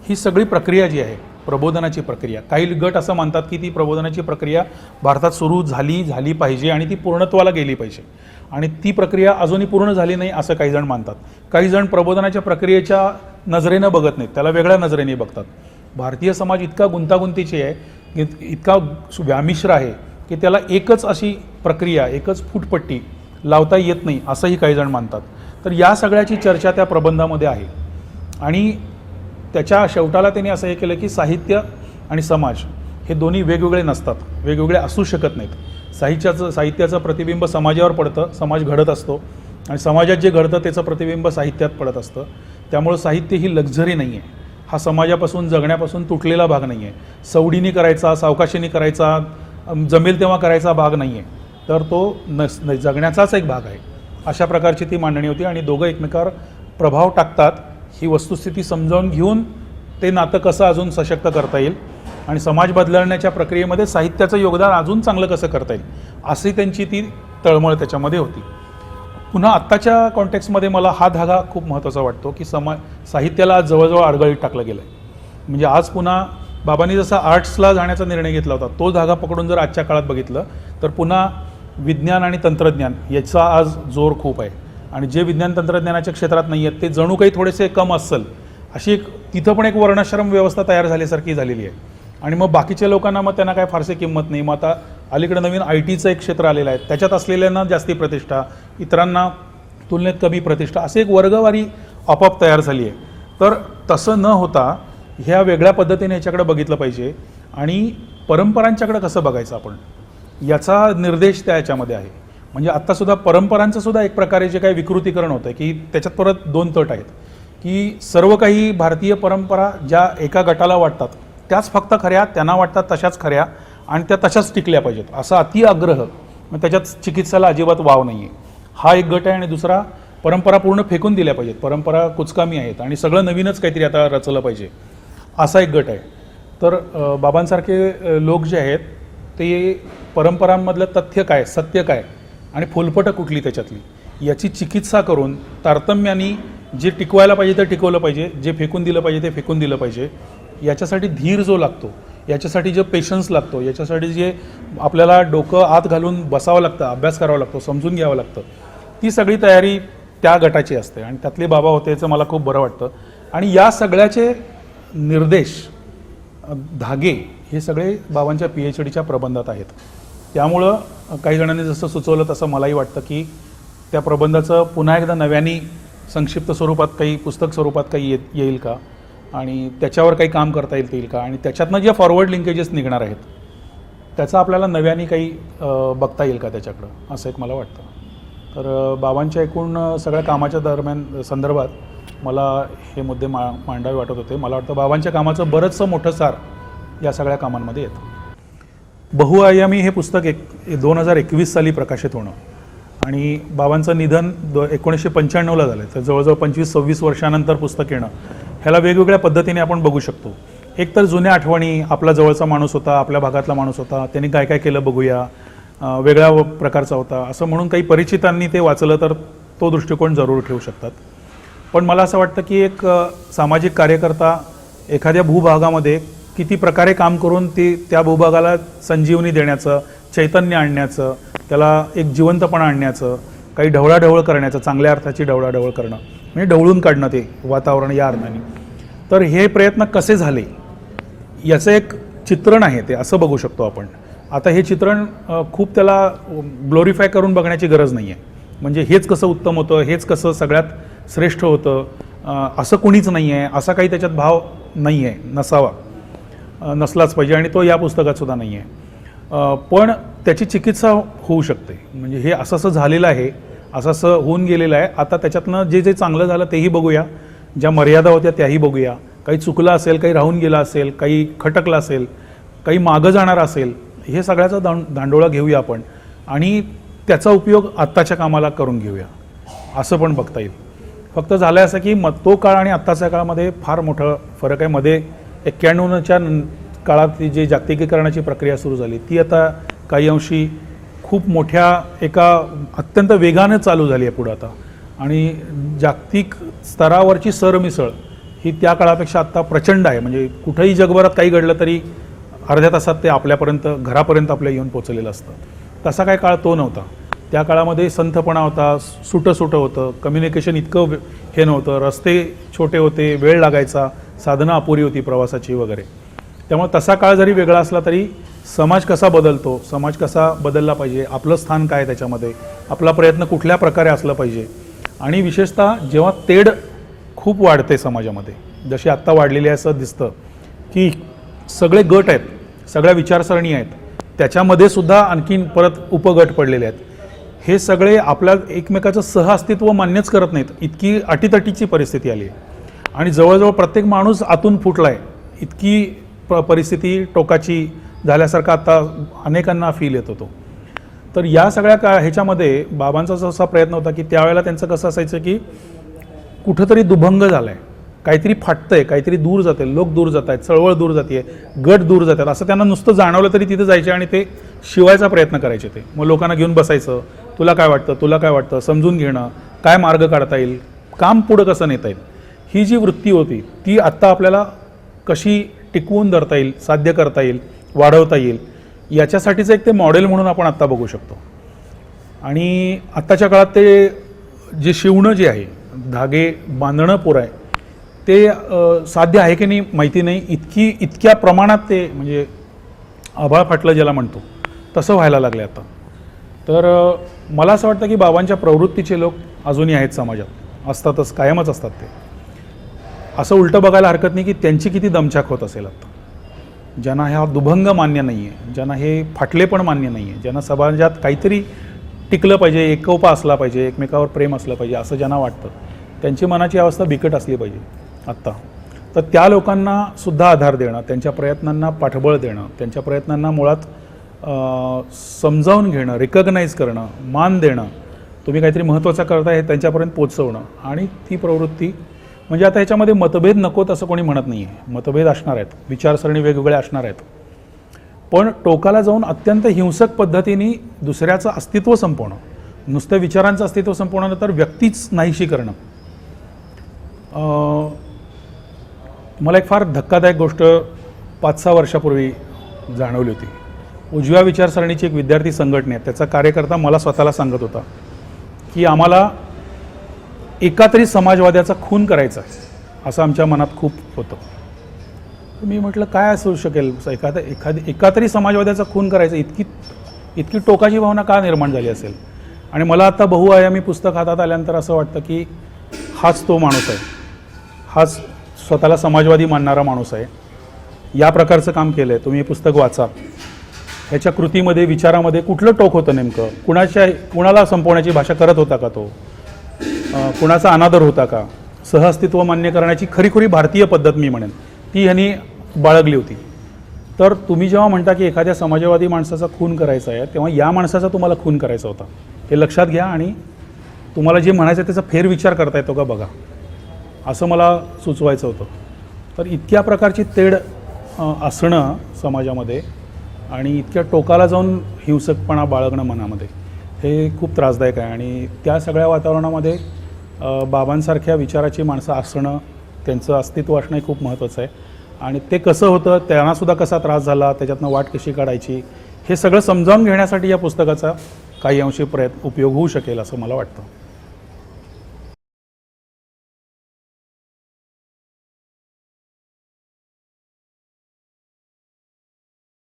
ही सगळी प्रक्रिया जी आहे प्रबोधनाची प्रक्रिया, काही गट असं मानतात की ती प्रबोधनाची प्रक्रिया भारतात सुरू झाली पाहिजे आणि ती पूर्णत्वाला गेली पाहिजे, आणि ती प्रक्रिया अजूनही पूर्ण झाली नाही असं काही जण मानतात. काही जण प्रबोधनाच्या प्रक्रियेच्या नजरेनं बघत नाहीत, त्याला वेगळ्या नजरेने बघतात. भारतीय समाज इतका गुंतागुंतीची आहे, इतका व्यामिश्र आहे की त्याला एकच अशी प्रक्रिया, एकच फूटपट्टी लावता येत नाही असंही काही जण मानतात. तर या सगळ्याची चर्चा त्या प्रबंधामध्ये आहे आणि त्याच्या शेवटाला त्यांनी असं हे केलं की साहित्य आणि समाज हे दोन्ही वेगवेगळे नसतात, वेगवेगळे असू शकत नाहीत. साहित्याचं प्रतिबिंब समाजावर पडतं, समाज घडत असतो आणि समाजात जे घडतं त्याचं प्रतिबिंब साहित्यात पडत असतं. त्यामुळं साहित्य ही लक्झरी नाही आहे, हा समाजापासून जगण्यापासून तुटलेला भाग नाही आहे, सवडीने करायचा, सावकाशीने करायचा, जमेल तेव्हा करायचा भाग नाही आहे, तर तो जगण्याचाच एक भाग आहे. अशा प्रकारची ती मांडणी होती आणि दोघं एकमेकावर प्रभाव टाकतात ही वस्तुस्थिती समजावून घेऊन ते नातं कसं अजून सशक्त करता येईल आणि समाज बदलण्याच्या प्रक्रियेमध्ये साहित्याचं योगदान अजून चांगलं कसं करता येईल अशी त्यांची ती तळमळ त्याच्यामध्ये होती. पुन्हा आत्ताच्या कॉन्टेक्स्टमध्ये मला हा धागा खूप महत्त्वाचा वाटतो की साहित्याला आज जवळजवळ अडगळीत टाकलं गेलं आहे. म्हणजे आज पुन्हा बाबांनी जसा आर्ट्सला जाण्याचा निर्णय घेतला होता तो धागा पकडून जर आजच्या काळात बघितलं तर पुन्हा विज्ञान आणि तंत्रज्ञान याचा आज जोर खूप आहे आणि जे विज्ञान तंत्रज्ञानाच्या क्षेत्रात नाही आहेत ते जणू काही थोडेसे कम असेल अशी एक तिथं पण एक वर्णाश्रम व्यवस्था तयार झाल्यासारखी झालेली आहे. आणि मग बाकीच्या लोकांना मग त्यांना काय फारसे किंमत नाही. मग आता अलीकडे नवीन IT एक क्षेत्र आलेलं आहे, त्याच्यात असलेल्यांना जास्ती प्रतिष्ठा, इतरांना तुलनेत कमी प्रतिष्ठा, असे एक वर्गवारी आपोआप तयार झाली आहे. तर तसं न होता ह्या वेगळ्या पद्धतीने याच्याकडे बघितलं पाहिजे आणि परंपरांच्याकडे कसं बघायचं आपण याचा निर्देश त्या याच्यामध्ये आहे. म्हणजे आत्तासुद्धा परंपरांचं सुद्धा एक प्रकारे जे काही विकृतीकरण होतं की त्याच्यात परत दोन तट आहेत की सर्व काही भारतीय परंपरा ज्या एका गटाला वाटतात त्याच फक्त खऱ्या, त्यांना वाटतात तशाच खऱ्या आणि त्या तशाच टिकल्या पाहिजेत असा अति आग्रह, मग त्याच्यात चिकित्साला अजिबात वाव नाही आहे. हा एक गट आहे. आणि दुसरा, परंपरा पूर्ण फेकून दिल्या पाहिजेत, परंपरा कुचकामी आहेत आणि सगळं नवीनच काहीतरी आता रचलं पाहिजे असा एक गट आहे. तर बाबांसारखे लोक जे आहेत ते परंपरांमधलं तथ्य काय, सत्य काय आणि फुलपटं कुठली त्याच्यातली याची चिकित्सा करून तारतम्याने जे टिकवायला पाहिजे ते टिकवलं पाहिजे, जे फेकून दिलं पाहिजे ते फेकून दिलं पाहिजे. याच्यासाठी धीर जो लागतो, याच्यासाठी जे पेशन्स लागतो, याच्यासाठी जे आपल्याला डोकं आत घालून बसावं लागतं, अभ्यास करावा लागतो, समजून घ्यावं लागतं, ती सगळी तयारी त्या गटाची असते आणि त्यातले बाबा होते याचं मला खूप बरं वाटतं. आणि या सगळ्याचे निर्देश, धागे हे सगळे बाबांच्या PhDच्या प्रबंधात आहेत. त्यामुळं काही जणांनी जसं सुचवलं तसं मलाही वाटतं की त्या प्रबंधाचं पुन्हा एकदा नव्याने संक्षिप्त स्वरूपात काही पुस्तक स्वरूपात काही येईल का आणि त्याच्यावर काही काम करता येईल का आणि त्याच्यातनं जे फॉरवर्ड लिंकेजेस निघणार आहेत त्याचं आपल्याला नव्याने काही बघता येईल का त्याच्याकडं, असं एक मला वाटतं. तर बाबांच्या एकूण सगळ्या कामाच्या दरम्यान संदर्भात मला हे मुद्दे मांडावे वाटत होते. मला वाटतं बाबांच्या कामाचं बरंचसं मोठं सार या सगळ्या कामांमध्ये येतं. बहुआयामी हे पुस्तक 2021 साली प्रकाशित होणं आणि बाबांचं निधन 1995ला झालं, तर जवळजवळ 25-26 वर्षानंतर पुस्तक येणं ह्याला वेगवेगळ्या पद्धतीने आपण बघू शकतो. एक तर जुन्या आठवणी, आपला जवळचा माणूस होता, आपल्या भागातला माणूस होता, त्यांनी काय काय केलं बघूया, वेगळ्या प्रकारचा होता असं म्हणून काही परिचितांनी ते वाचलं तर तो दृष्टिकोन जरूर ठेवू शकतात. पण मला असं वाटतं की एक सामाजिक कार्यकर्ता एखाद्या भूभागामध्ये किती प्रकारे काम करून त्या भूभागाला संजीवनी देण्याचं, चैतन्य आणण्याचं, त्याला एक जिवंतपणा आणण्याचं, काही ढवळाढवळ करण्याचं, चांगल्या अर्थाची ढवळाढवळ करणं म्हणजे ढवळून काढणं ते वातावरण या अर्थाने, तर हे प्रयत्न कसे झाले याचं एक चित्रण आहे ते, असं बघू शकतो आपण. आता हे चित्रण खूप त्याला ग्लोरिफाय करून बघण्याची गरज नाही आहे. म्हणजे हेच कसं उत्तम होतं, हेच कसं सगळ्यात श्रेष्ठ होतं असं कुणीच नाही आहे, असा काही त्याच्यात भाव नाही आहे, नसलाच पाहिजे आणि तो या पुस्तकात सुद्धा नाही आहे. पण त्याची चिकित्सा होऊ शकते. म्हणजे हे असं झालेलं आहे, असं होऊन गेलेलं आहे. आता त्याच्यातनं जे जे चांगलं झालं तेही बघूया, ज्या मर्यादा होत्या त्याही बघूया, काही चुकलं असेल, काही राहून गेलं असेल, काही खटकलं असेल, काही मागं जाणार असेल, हे सगळ्याचा दांडोळा घेऊया आपण आणि त्याचा उपयोग आत्ताच्या कामाला करून घेऊया असं पण बघता येईल. फक्त झालं असं की तो काळ आणि आत्ताच्या काळामध्ये फार मोठं फरक आहे. मध्ये 91च्या काळात जी जागतिकीकरणाची प्रक्रिया सुरू झाली ती आता काही अंशी खूप मोठ्या एका अत्यंत वेगानं चालू झाली आहे पुढं आता, आणि जागतिक स्तरावरची सरमिसळ ही त्या काळापेक्षा आत्ता प्रचंड आहे. म्हणजे कुठंही जगभरात काही घडलं तरी अर्ध्या तासात ते आपल्यापर्यंत, घरापर्यंत आपल्या येऊन पोचलेलं असतं. तसा काय काळ तो नव्हता. त्या काळामध्ये संथपणा होता, सुटं होतं, कम्युनिकेशन इतकं हे नव्हतं, रस्ते छोटे होते, वेळ लागायचा, साधनं अपुरी होती प्रवासाची वगैरे. त्यामुळे तसा काळ जरी वेगळा असला तरी समाज कसा बदलतो, समाज कसा बदलला पाहिजे, आपलं स्थान काय त्याच्यामध्ये, आपला प्रयत्न कुठल्या प्रकारे असला पाहिजे. आणि विशेषतः जेव्हा तेढ खूप वाढते समाजामध्ये, जशी आत्ता वाढलेली आहे असं दिसतं की सगळे गट आहेत, सगळ्या विचारसरणी आहेत, त्याच्यामध्ये सुद्धा आणखीन परत उपगट पडलेले आहेत. हे सगळे आपल्या एकमेकाचं सहअस्तित्व मान्यच करत नाहीत, इतकी अटीतटीची परिस्थिती आली आहे. आणि जवळजवळ प्रत्येक माणूस आतून फुटला आहे, इतकी परिस्थिती टोकाची झाल्यासारखा आता अनेकांना फील येत होतो. तर या सगळ्या ह्याच्यामध्ये बाबांचा असा प्रयत्न होता की त्यावेळेला त्यांचं कसं असायचं की कुठंतरी दुभंग झालं आहे, काहीतरी फाटतंय, काहीतरी दूर जाते, लोक दूर जात आहेत, चळवळ दूर जाते, गट दूर जातात, असं त्यांना नुसतं जाणवलं तरी तिथे जायचे आणि ते शिवायचा प्रयत्न करायचे. ते मग लोकांना घेऊन बसायचं, तुला काय वाटतं, तुला काय वाटतं, समजून घेणं, काय मार्ग काढता येईल, काम पुढं कसं नेता येईल, ही जी वृत्ती होती ती आत्ता आपल्याला कशी टिकवून धरता येईल, साध्य करता येईल, वाढवता येईल, याच्यासाठीचं एक ते मॉडेल म्हणून आपण आत्ता बघू शकतो. आणि आत्ताच्या काळात ते जे शिवणं जे आहे, धागे बांधणं पुरं आहे, ते साध्य आहे की नाही माहिती नाही, इतक्या प्रमाणात ते म्हणजे आभाळ फाटलं ज्याला म्हणतो तसं व्हायला लागलं आता. तर मला असं वाटतं की बाबांच्या प्रवृत्तीचे लोक अजूनही आहेत समाजात, असतातच, कायमच असतात. ते असं उलटं बघायला हरकत नाही की त्यांची किती दमछाक होत असेल आता, ज्यांना हा दुभंग मान्य नाही आहे, ज्यांना हे फाटलेपण मान्य नाही आहे, ज्यांना समाजात काहीतरी टिकलं पाहिजे, एकोपा असला पाहिजे, एकमेकावर प्रेम असलं पाहिजे असं ज्यांना वाटतं, त्यांची मनाची अवस्था बिकट असली पाहिजे आत्ता. तर त्या लोकांना सुद्धा आधार देणं, त्यांच्या प्रयत्नांना पाठबळ देणं, त्यांच्या प्रयत्नांना मुळात समजावून घेणं, रिकग्नाईज करणं, मान देणं, तुम्ही काहीतरी महत्त्वाचं करताय हे त्यांच्यापर्यंत पोचवणं. आणि ती प्रवृत्ती म्हणजे आता ह्याच्यामध्ये मतभेद नकोत असं कोणी म्हणत नाही आहे, मतभेद असणार आहेत, विचारसरणी वेगवेगळ्या असणार आहेत, पण टोकाला जाऊन अत्यंत हिंसक पद्धतीने दुसऱ्याचं अस्तित्व संपवणं, नुसत्या विचारांचं अस्तित्व संपवणं तर व्यक्तीच नाहीशी करणं. मला एक फार धक्कादायक गोष्ट 5-6 वर्षापूर्वी जाणवली होती. उजव्या विचारसरणीची एक विद्यार्थी संघटना आहे, त्याचा कार्यकर्ता मला स्वतःला सांगत होता की आम्हाला एकातरी समाजवाद्याचा खून करायचा असं आमच्या मनात खूप होतं. मी म्हटलं काय असू शकेल, एकातरी समाजवाद्याचा खून करायचा, इतकी टोकाची भावना का निर्माण झाली असेल. आणि मला आता बहुआयामी पुस्तक हातात आल्यानंतर असं वाटतं की हाच तो माणूस आहे, हाच स्वतःला समाजवादी मानणारा माणूस आहे, या प्रकारचं काम केलं आहे. तुम्ही हे पुस्तक वाचा, ह्याच्या कृतीमध्ये, विचारामध्ये कुठलं टोक होतं नेमकं, कुणाला संपवण्याची भाषा करत होता का तो, कुणाचा अनादर होता का, सहअस्तित्व मान्य करण्याची खरीखुरी भारतीय पद्धत मी म्हणेन ती ह्यांनी बाळगली होती. तर तुम्ही जेव्हा म्हणता की एखाद्या समाजवादी माणसाचा खून करायचा आहे, तेव्हा या माणसाचा तुम्हाला खून करायचा होता हे लक्षात घ्या आणि तुम्हाला जे म्हणायचं त्याचा फेरविचार करता येतो का बघा, असं मला सुचवायचं होतं. तर इतक्या प्रकारची तेढ असणं समाजामध्ये आणि इतक्या टोकाला जाऊन हिंसकपणा बाळगणं मनामध्ये हे खूप त्रासदायक आहे. आणि त्या सगळ्या वातावरणामध्ये बाबांसारख्या विचाराची माणसं असणं, त्यांचं अस्तित्व असणं हे खूप महत्त्वाचं आहे. आणि ते कसं होतं, त्यांनासुद्धा कसा त्रास झाला, त्याच्यातनं वाट कशी काढायची, हे सगळं समजावून घेण्यासाठी या पुस्तकाचा काही अंशी उपयोग होऊ शकेल असं मला वाटतं.